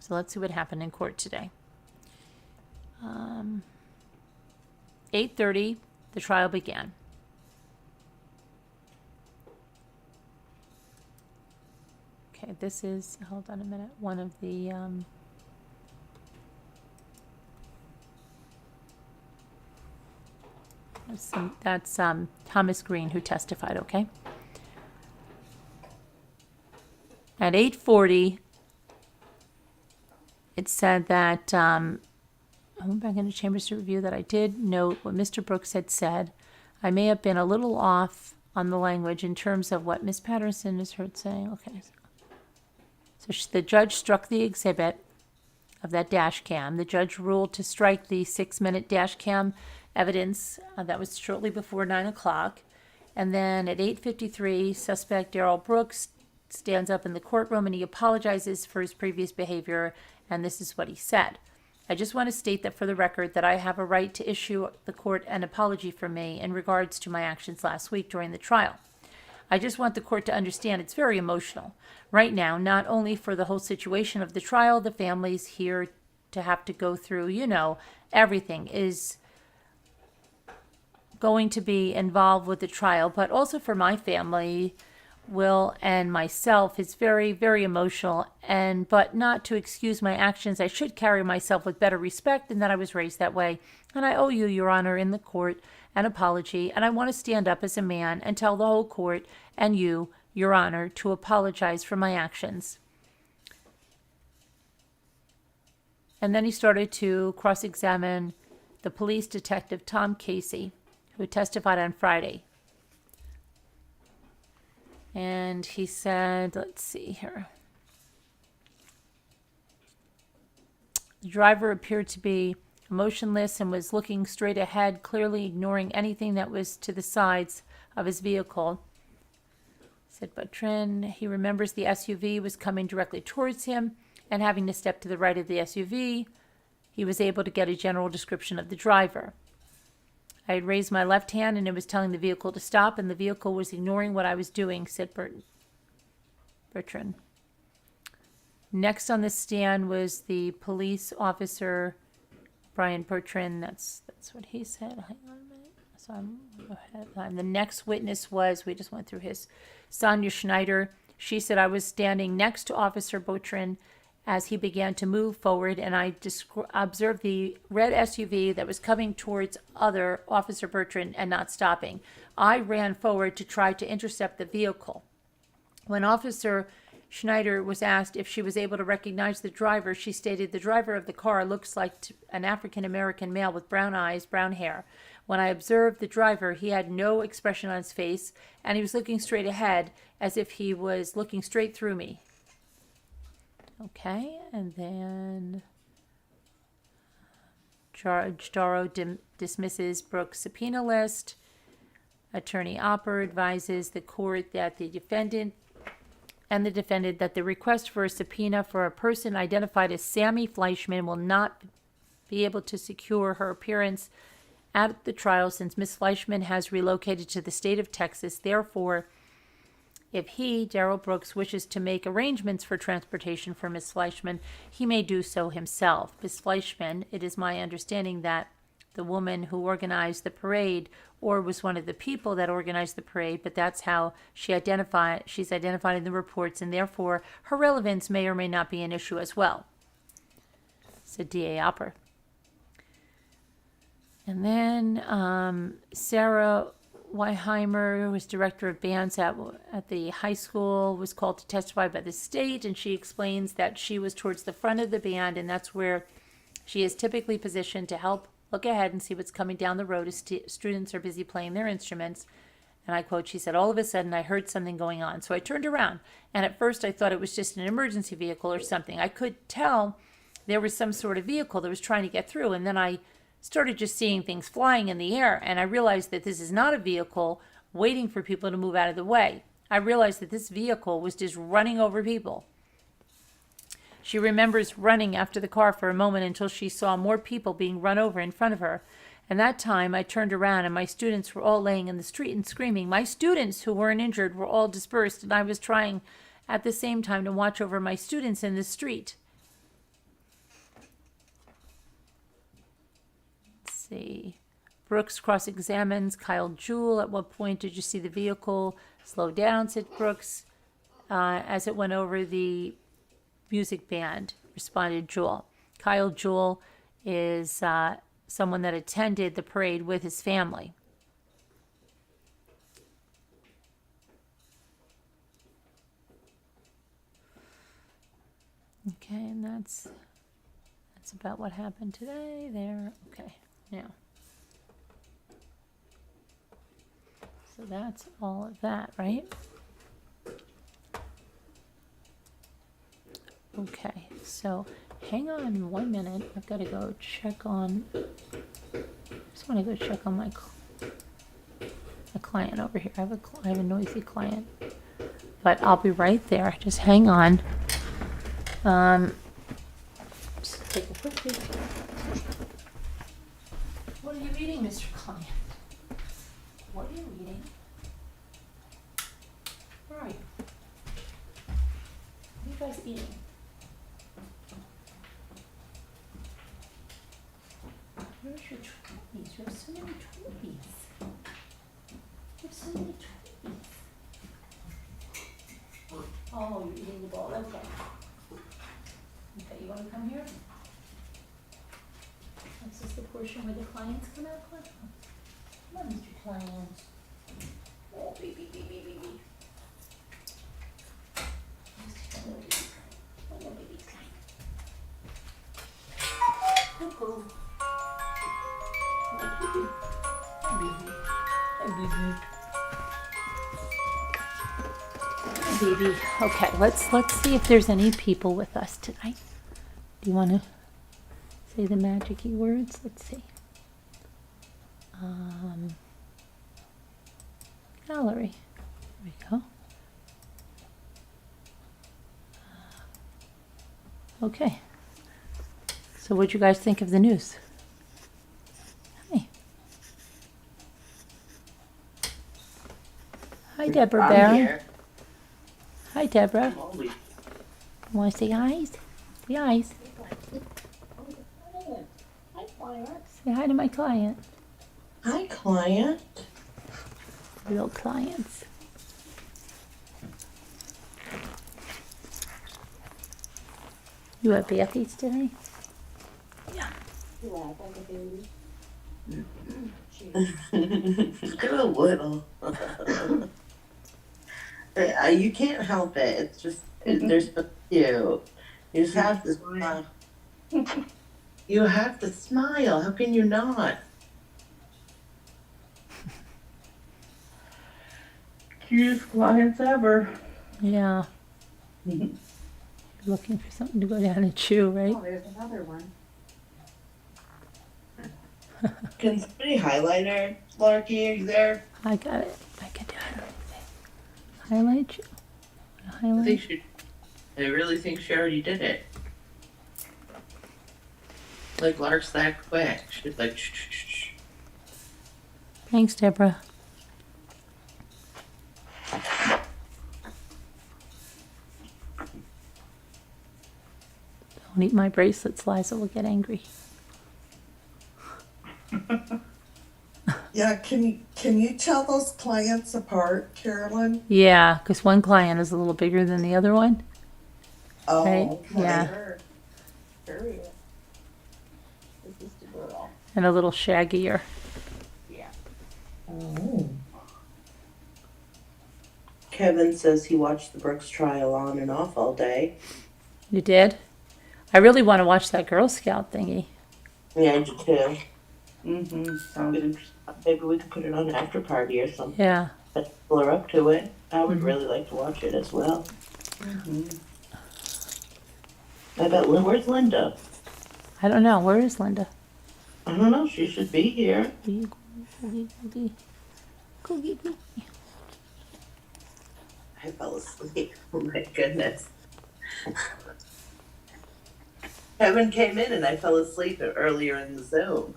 So let's see what happened in court today. 8:30, the trial began. Okay, this is, hold on a minute, one of the, that's Thomas Green who testified, okay? At 8:40, it said that, I went back into chambers to review that I did note what Mr. Brooks had said. I may have been a little off on the language in terms of what Ms. Patterson is heard saying. Okay. So the judge struck the exhibit of that dash cam. The judge ruled to strike the 6-minute dash cam evidence that was shortly before 9 o'clock. And then at 8:53, suspect Darrell Brooks stands up in the courtroom and he apologizes for his previous behavior. And this is what he said. I just want to state that for the record that I have a right to issue the court an apology from me in regards to my actions last week during the trial. I just want the court to understand it's very emotional right now, not only for the whole situation of the trial, the families here to have to go through, everything is going to be involved with the trial, but also for my family, Will and myself. It's very, very emotional, but not to excuse my actions. I should carry myself with better respect and that I was raised that way. And I owe you, Your Honor, in the court, an apology, and I want to stand up as a man and tell the whole court and you, Your Honor, to apologize for my actions. And then he started to cross-examine the police detective Tom Casey, who testified on Friday. And he said, let's see here. The driver appeared to be motionless and was looking straight ahead, clearly ignoring anything that was to the sides of his vehicle. Said Butrin, he remembers the SUV was coming directly towards him, and having to step to the right of the SUV, he was able to get a general description of the driver. I had raised my left hand and it was telling the vehicle to stop, and the vehicle was ignoring what I was doing, said Bertrand. Next on the stand was the police officer, Brian Bertrand. That's what he said. Hang on a minute. So I'm ahead of time. The next witness was, we just went through his, Sonia Schneider. She said, I was standing next to Officer Bertrand as he began to move forward, and I observed the red SUV that was coming towards other Officer Bertrand and not stopping. I ran forward to try to intercept the vehicle. When Officer Schneider was asked if she was able to recognize the driver, she stated, the driver of the car looks like an African-American male with brown eyes, brown hair. When I observed the driver, he had no expression on his face, and he was looking straight ahead as if he was looking straight through me. Okay, and then Judge Darrow dismisses Brooks' subpoena list. Attorney Opper advises the court that the defendant that the request for a subpoena for a person identified as Sammy Fleischman will not be able to secure her appearance at the trial since Ms. Fleischman has relocated to the state of Texas. Therefore, if he, Darrell Brooks, wishes to make arrangements for transportation for Ms. Fleischman, he may do so himself. Ms. Fleischman, it is my understanding that the woman who organized the parade or was one of the people that organized the parade, but that's how she's identified in the reports, and therefore her relevance may or may not be an issue as well, said D.A. Opper. And then Sarah Weiheimer, who was director of bands at the high school, was called to testify by the state, and she explains that she was towards the front of the band, and that's where she is typically positioned to help look ahead and see what's coming down the road as students are busy playing their instruments. And I quote, she said, all of a sudden I heard something going on. So I turned around, and at first I thought it was just an emergency vehicle or something. I could tell there was some sort of vehicle that was trying to get through, and then I started just seeing things flying in the air, and I realized that this is not a vehicle waiting for people to move out of the way. I realized that this vehicle was just running over people. She remembers running after the car for a moment until she saw more people being run over in front of her. And that time I turned around and my students were all laying in the street and screaming. My students who weren't injured were all dispersed, and I was trying at the same time to watch over my students in the street. See. Brooks cross-examines Kyle Jewell. At what point did you see the vehicle slow down, said Brooks, as it went over the music band, responded Jewell. Kyle Jewell is someone that attended the parade with his family. Okay, and that's about what happened today there. Okay. Now, so that's all of that, right? Okay, so hang on 1 minute. I've got to go check on, just want to go check on my client over here. I have a noisy client, but I'll be right there. Just hang on. Just take a quick peek. What are you reading, Mr. Client? What are you reading? Where are you? What are you guys eating? Where's your toys? You have so many toys. You have so many toys. Oh, you're eating the ball. Okay. Okay, you want to come here? This is the portion where the clients come out. Come on, Mr. Client. Oh, baby, baby, baby. Oh, baby client. Cuckoo. Hi, baby. Hi, baby. Hi, baby. Hi, baby. Okay, let's see if there's any people with us tonight. Do you want to say the magic-y words? Let's see. Gallery. There we go. Okay. So what'd you guys think of the news? Hi. Hi, Deborah Barron. Hi, Deborah. Want to say eyes? The eyes. Hi, client. Say hi to my client. Hi, client. Real clients. You have bathies today? Yeah. Just a little. You can't help it. It's just, they're so cute. You just have to smile. You have to smile. How can you not? Cutest clients ever. Yeah. You're looking for something to go down and chew, right? Oh, there's another one. Can somebody highlight her? Larky, are you there? I got it. I can do it. Highlight you. Highlight. I really think she already did it. Like Lark's that quick. She's like, shh, shh, shh, shh. Thanks, Deborah. Don't eat my bracelets, Liza will get angry. Yeah, can you tell those clients apart, Carolyn? Yeah, because one client is a little bigger than the other one. Oh, Right, yeah. Sure. This is the girl. And a little shaggier. Oh. Kevin says he watched the Brooks trial on and off all day. You did? I really want to watch that Girl Scout thingy. Yeah, I do too. Sounds interesting. Maybe we could put it on after party or something. Yeah. But people are up to it. I would really like to watch it as well. I bet, where's Linda? I don't know. Where is Linda? I don't know. She should be here. I fell asleep. Oh my goodness. Kevin came in and I fell asleep earlier in the Zoom.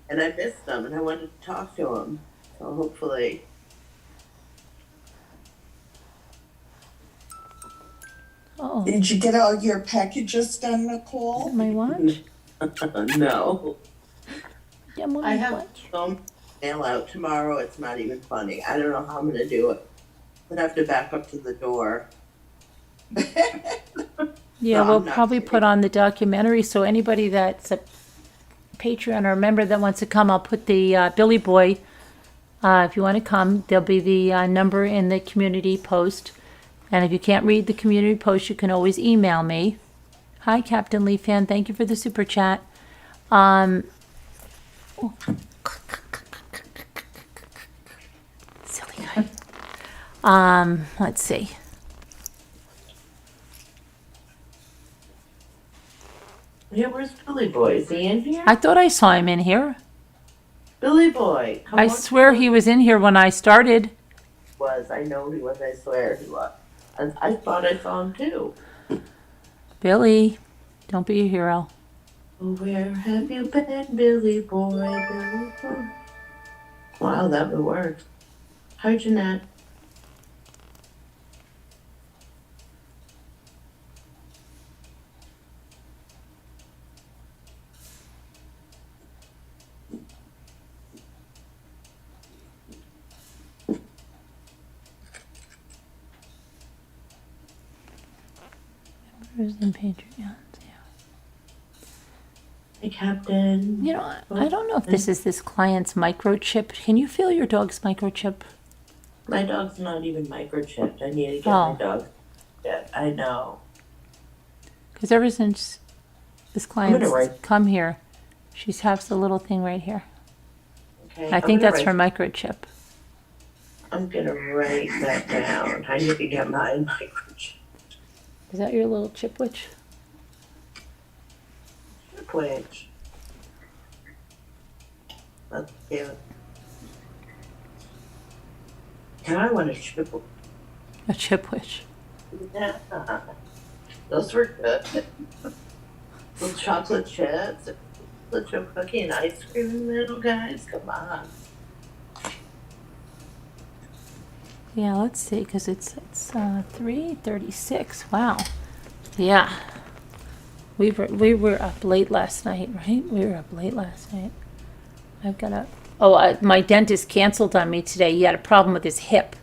And I missed him and I wanted to talk to him. So hopefully. Oh, Did you get all your packages done, Nicole? my watch? No. Yeah, my I have watch. some mail out tomorrow. It's not even funny. I don't know how I'm going to do it. I'm going to have to back up to the door. Yeah, No, we'll I'm not probably kidding. put on the documentary. So anybody that's a Patreon or a member that wants to come, I'll put the Billy Boy. If you want to come, there'll be the number in the community post. And if you can't read the community post, you can always email me. Hi, Captain Lee Fan. Thank you for the super chat. Silly guy. Let's see. Yeah, where's Billy Boy? Is he in here? I thought I saw him in here. Billy Boy. Come I on. swear he was in here when I started. I know he was. I swear he was. And I thought I saw him too. Billy, don't be a hero. Where have you been, Billy Boy? Billy Boy. Wow, that would work. Hi, Jeanette. Members and Patreons, yeah. Hey, Captain. You know, I don't know if this is this client's microchip. Can you feel your dog's microchip? My dog's not even microchipped. I need to get my Oh. dog. Yeah, I know. Because ever since this client's write- come here, she has the little thing right here. Okay. I think that's her. her microchip. I'm gonna write that down. I need to get my microchip. Is that your little chip witch? Which? Let's do. Now I want a chip. A chip witch. Yeah. Those were good. Little chocolate chips, little chip cookie and ice cream in the middle, guys. Come on. Yeah, let's see, because it's 3:36. Wow. Yeah. We were up late last night, right? We were up late last night. I've got a. Oh, my dentist canceled on me today. He had a problem with his hip.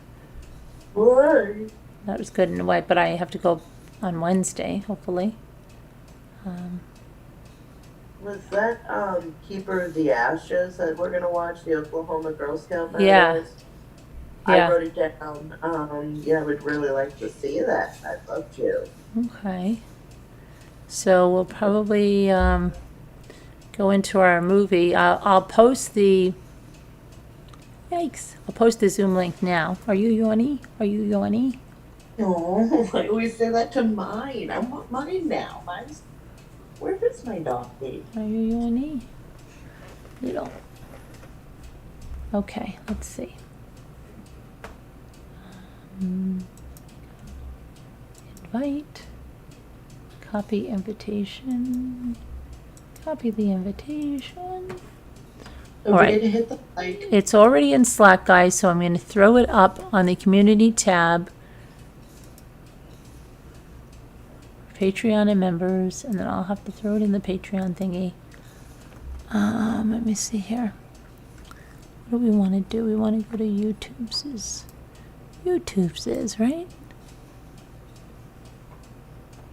Boy. That was good in a way, but I have to go on Wednesday, hopefully. Was that Keeper of the Ashes that we're gonna watch, the Oklahoma Girl Scout Yeah. battles? Yeah. I wrote it down. Yeah, I would really like to see that. I'd love to. Okay. So we'll probably go into our movie. I'll post the. Yikes! I'll post the Zoom link now. Are you yawny? Are you yawny? No, I always say that to mine. I want mine now. Mine's. Where is my dog be? Are you yawny? You don't. Okay, let's see. Invite. Copy invitation. Copy the invitation. Don't All right. forget to hit the like. It's already in Slack, guys, so I'm going to throw it up on the community tab. Patreon and members, and then I'll have to throw it in the Patreon thingy. Let me see here. What do we want to do? We want to go to YouTube's. YouTube's, right?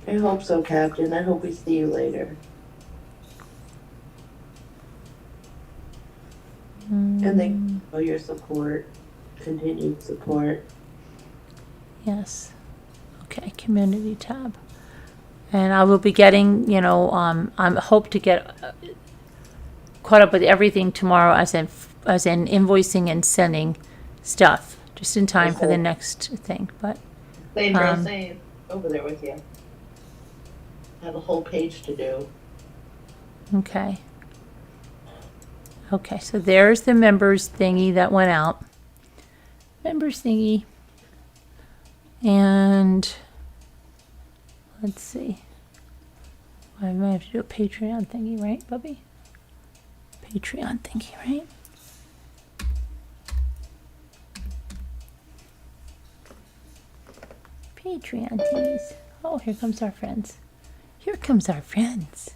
I hope so, Captain. I hope we see you later. And thank you for your support, continued support. Yes. Okay, community tab. And I will be getting, I hope to get caught up with everything tomorrow as in invoicing and sending stuff just in time for the next thing. But Same, girl, same. Over there with you. I have a whole page to do. okay. Okay, so there's the members thingy that went out. Members thingy. And let's see. I might have to do a Patreon thingy, right, Bubby? Patreon thingy, right? Patreon thingies. Oh, here comes our friends. Here comes our friends.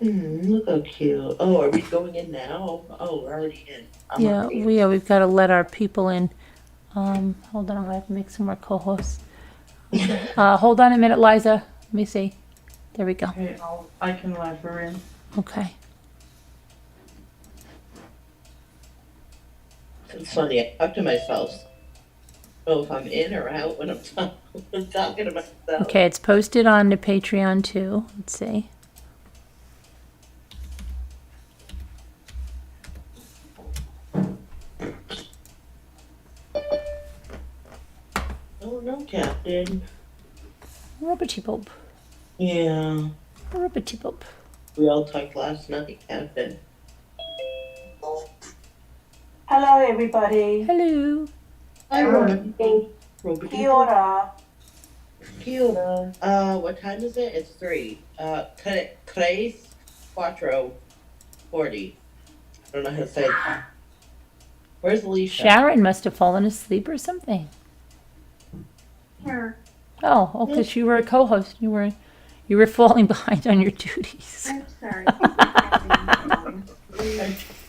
Look how cute. Oh, are we going in now? Oh, we're already in. Yeah, we've got to let our people in. Hold on, I have to make some more co-hosts. Hold on a minute, Liza. Let me see. There we go. Okay, I can let her in. Okay. It's funny. I talk to myself. Oh, if I'm in or out when I'm talking to myself. Okay, it's posted on the Patreon too. Let's see. Oh no, Captain. Rubbity boop. Yeah. Rubbity boop. We all talked last night, Captain. Hello, everybody. Hello. Hi, Rhoden. Kia ora. Kia ora. What time is it? It's 3. Tres, cuatro, 40. I don't know how to say it. Where's Alicia? Sharon must have fallen asleep or something. Here. Oh, because you were a co-host. You were falling behind on your duties. I'm sorry.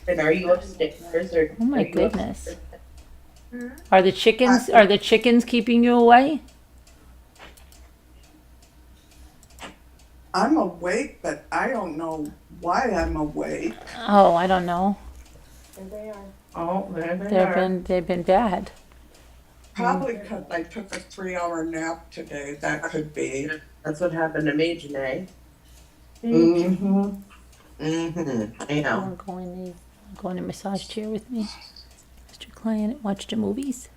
And are you upstairs or? Oh my are you goodness. upstairs? Are the chickens keeping you away? I'm awake, but I don't know why I'm awake. Oh, I don't know. There they are. Oh, there they are. They've been bad. Probably because I took a 3-hour nap today. That could be. That's what happened to me, Janae. Mm-hmm. I know. I'm going to massage chair with me. Mr. Client and watch the movies.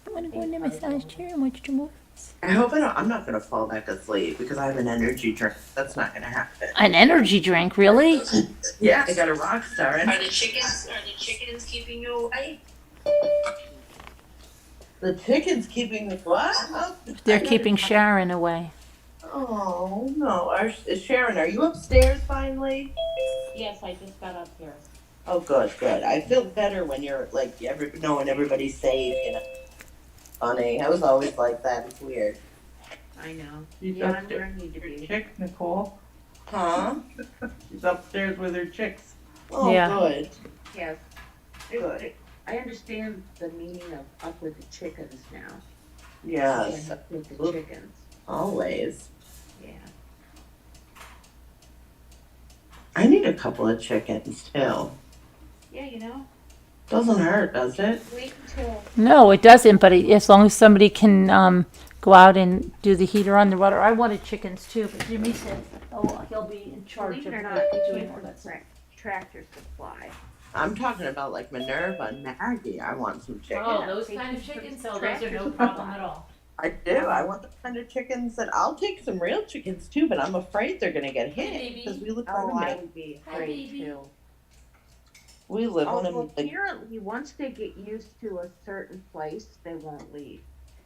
I want to go in the massage chair and watch the movies. I hope I'm not gonna fall back asleep because I have an energy drink. That's not gonna happen. An energy drink, really? Yeah, I got a rock star. Are the chickens keeping you away? The chicken's keeping the what? Oh, They're keeping Sharon away. Oh no, Sharon, are you upstairs finally? Yes, I just got up here. Oh, good. I feel better when you're like knowing everybody's safe. Funny. I was always like that. It's weird. I know. She's Yeah, I'm upstairs where I need to with her be. chicks, Nicole. Huh? She's upstairs with her chicks. Oh, Yeah. good. Yes. Good. I understand the meaning of up with the chickens now. Yes, Up with the chickens. always. Yeah. I need a couple of chickens too. Yeah, you know, Doesn't hurt, does it? wait until. No, it doesn't, but as long as somebody can go out and do the heater on the water. I wanted chickens too, but Jimmy said he'll be in charge Believe of it or not, they doing came all from that stuff. Tractor Supply. I'm talking about like Minerva and Maggie. I want some chickens. Oh, those kind of chickens? Oh, those are no problem at all. I do. I want the kind of chickens that I'll take some real chickens too, but I'm afraid they're gonna get Hey, hit baby. because we live Oh, on I a would be Hi, afraid baby. too. we live on a Although apparently, once they get used to a certain place, they won't leave.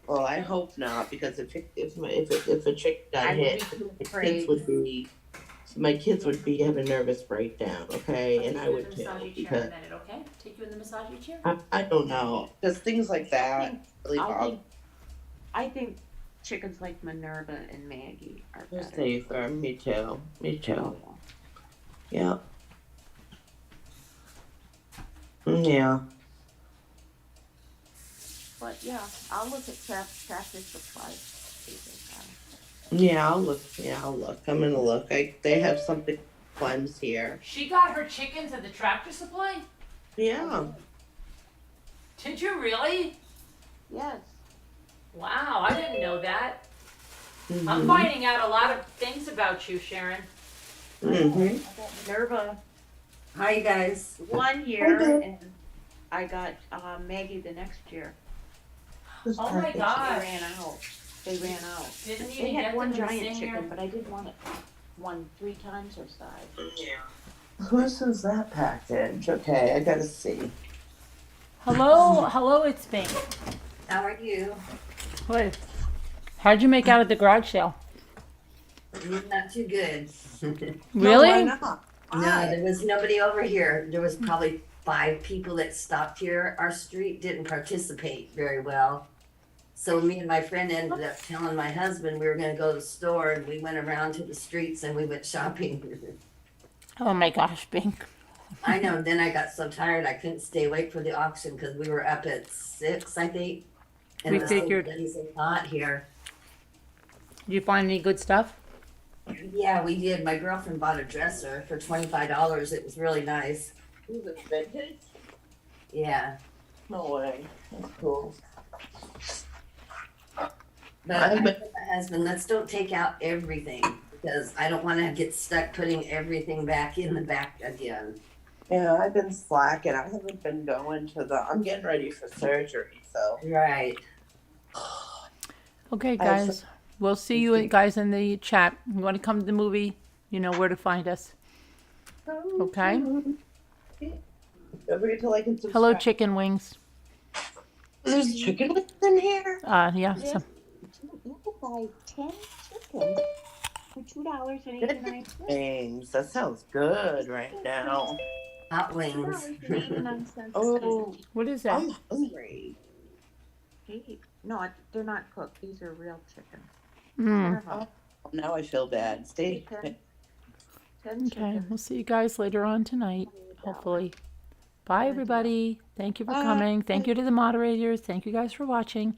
well, I hope not because if a chick got I would hit, be too my kids afraid. would be have a nervous breakdown. Okay, and I would too because minute, okay? Take you in the massage chair. I don't know because things like that really I bother. think, I think chickens like Minerva and Maggie are They're better. safer. Me too. Me too. Yeah. Yeah. But yeah, I'll look at tractor supplies. See if they got 'em. Yeah, I'll look. Yeah, I'll look. I'm gonna look. They have something cleanse here. She got her chickens at the Tractor Supply? Yeah. Did you really? Yes. Wow, I didn't know that. I'm Mhm. finding out a lot of things about you, Sharon. Mhm. I got Minerva Hi, you guys. 1 year, and I got Maggie the next year. Oh my They gosh. ran out. They ran out. Didn't They even had get one them in the giant same chicken, year. but I didn't want it one 3 times her size. Whose is that package? Okay, I gotta see. Hello, it's me. How are you? What? How'd you make out at the garage sale? Not too good. Really? No, why not? No, Why? there was nobody over here. There was probably 5 people that stopped here. Our street didn't participate very well. So me and my friend ended up telling my husband we were going to go to the store, and we went around to the streets and we went shopping. Oh my gosh, Bink. I know. Then I got so tired I couldn't stay awake for the auction because we were up at 6, I think. And We it was so figured. blazing hot here. Did you find any good stuff? Yeah, we did. My girlfriend bought a dresser for $25. It was really nice. Is it vintage? Yeah. No way. That's cool. But I told my husband, let's don't take out everything because I don't want to get stuck putting everything back in the back again. Yeah, I've been slacking. I haven't been going to I'm getting ready for surgery, so. Right. Okay, I have guys. We'll see you guys in the chat. You want to come to the movie? You know where to find us. Okay? Don't forget to like and subscribe. Hello, chicken wings. There's chicken wings in here? Yeah. So, You could buy 10 chickens for $2.89. Wings. That sounds good right now. Hot wings. $2.89. Oh, what is that? I'm hungry. No, they're not cooked. These are real chickens. Mm. They're hot. Now I feel bad. Stay. 10 Okay. chickens. We'll see you guys later on tonight, hopefully. Bye, everybody. Thank you for coming. Thank you to the moderators. Thank you guys for watching.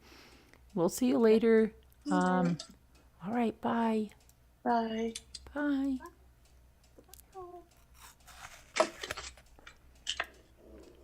We'll see you later. All right. Bye. Bye. Bye.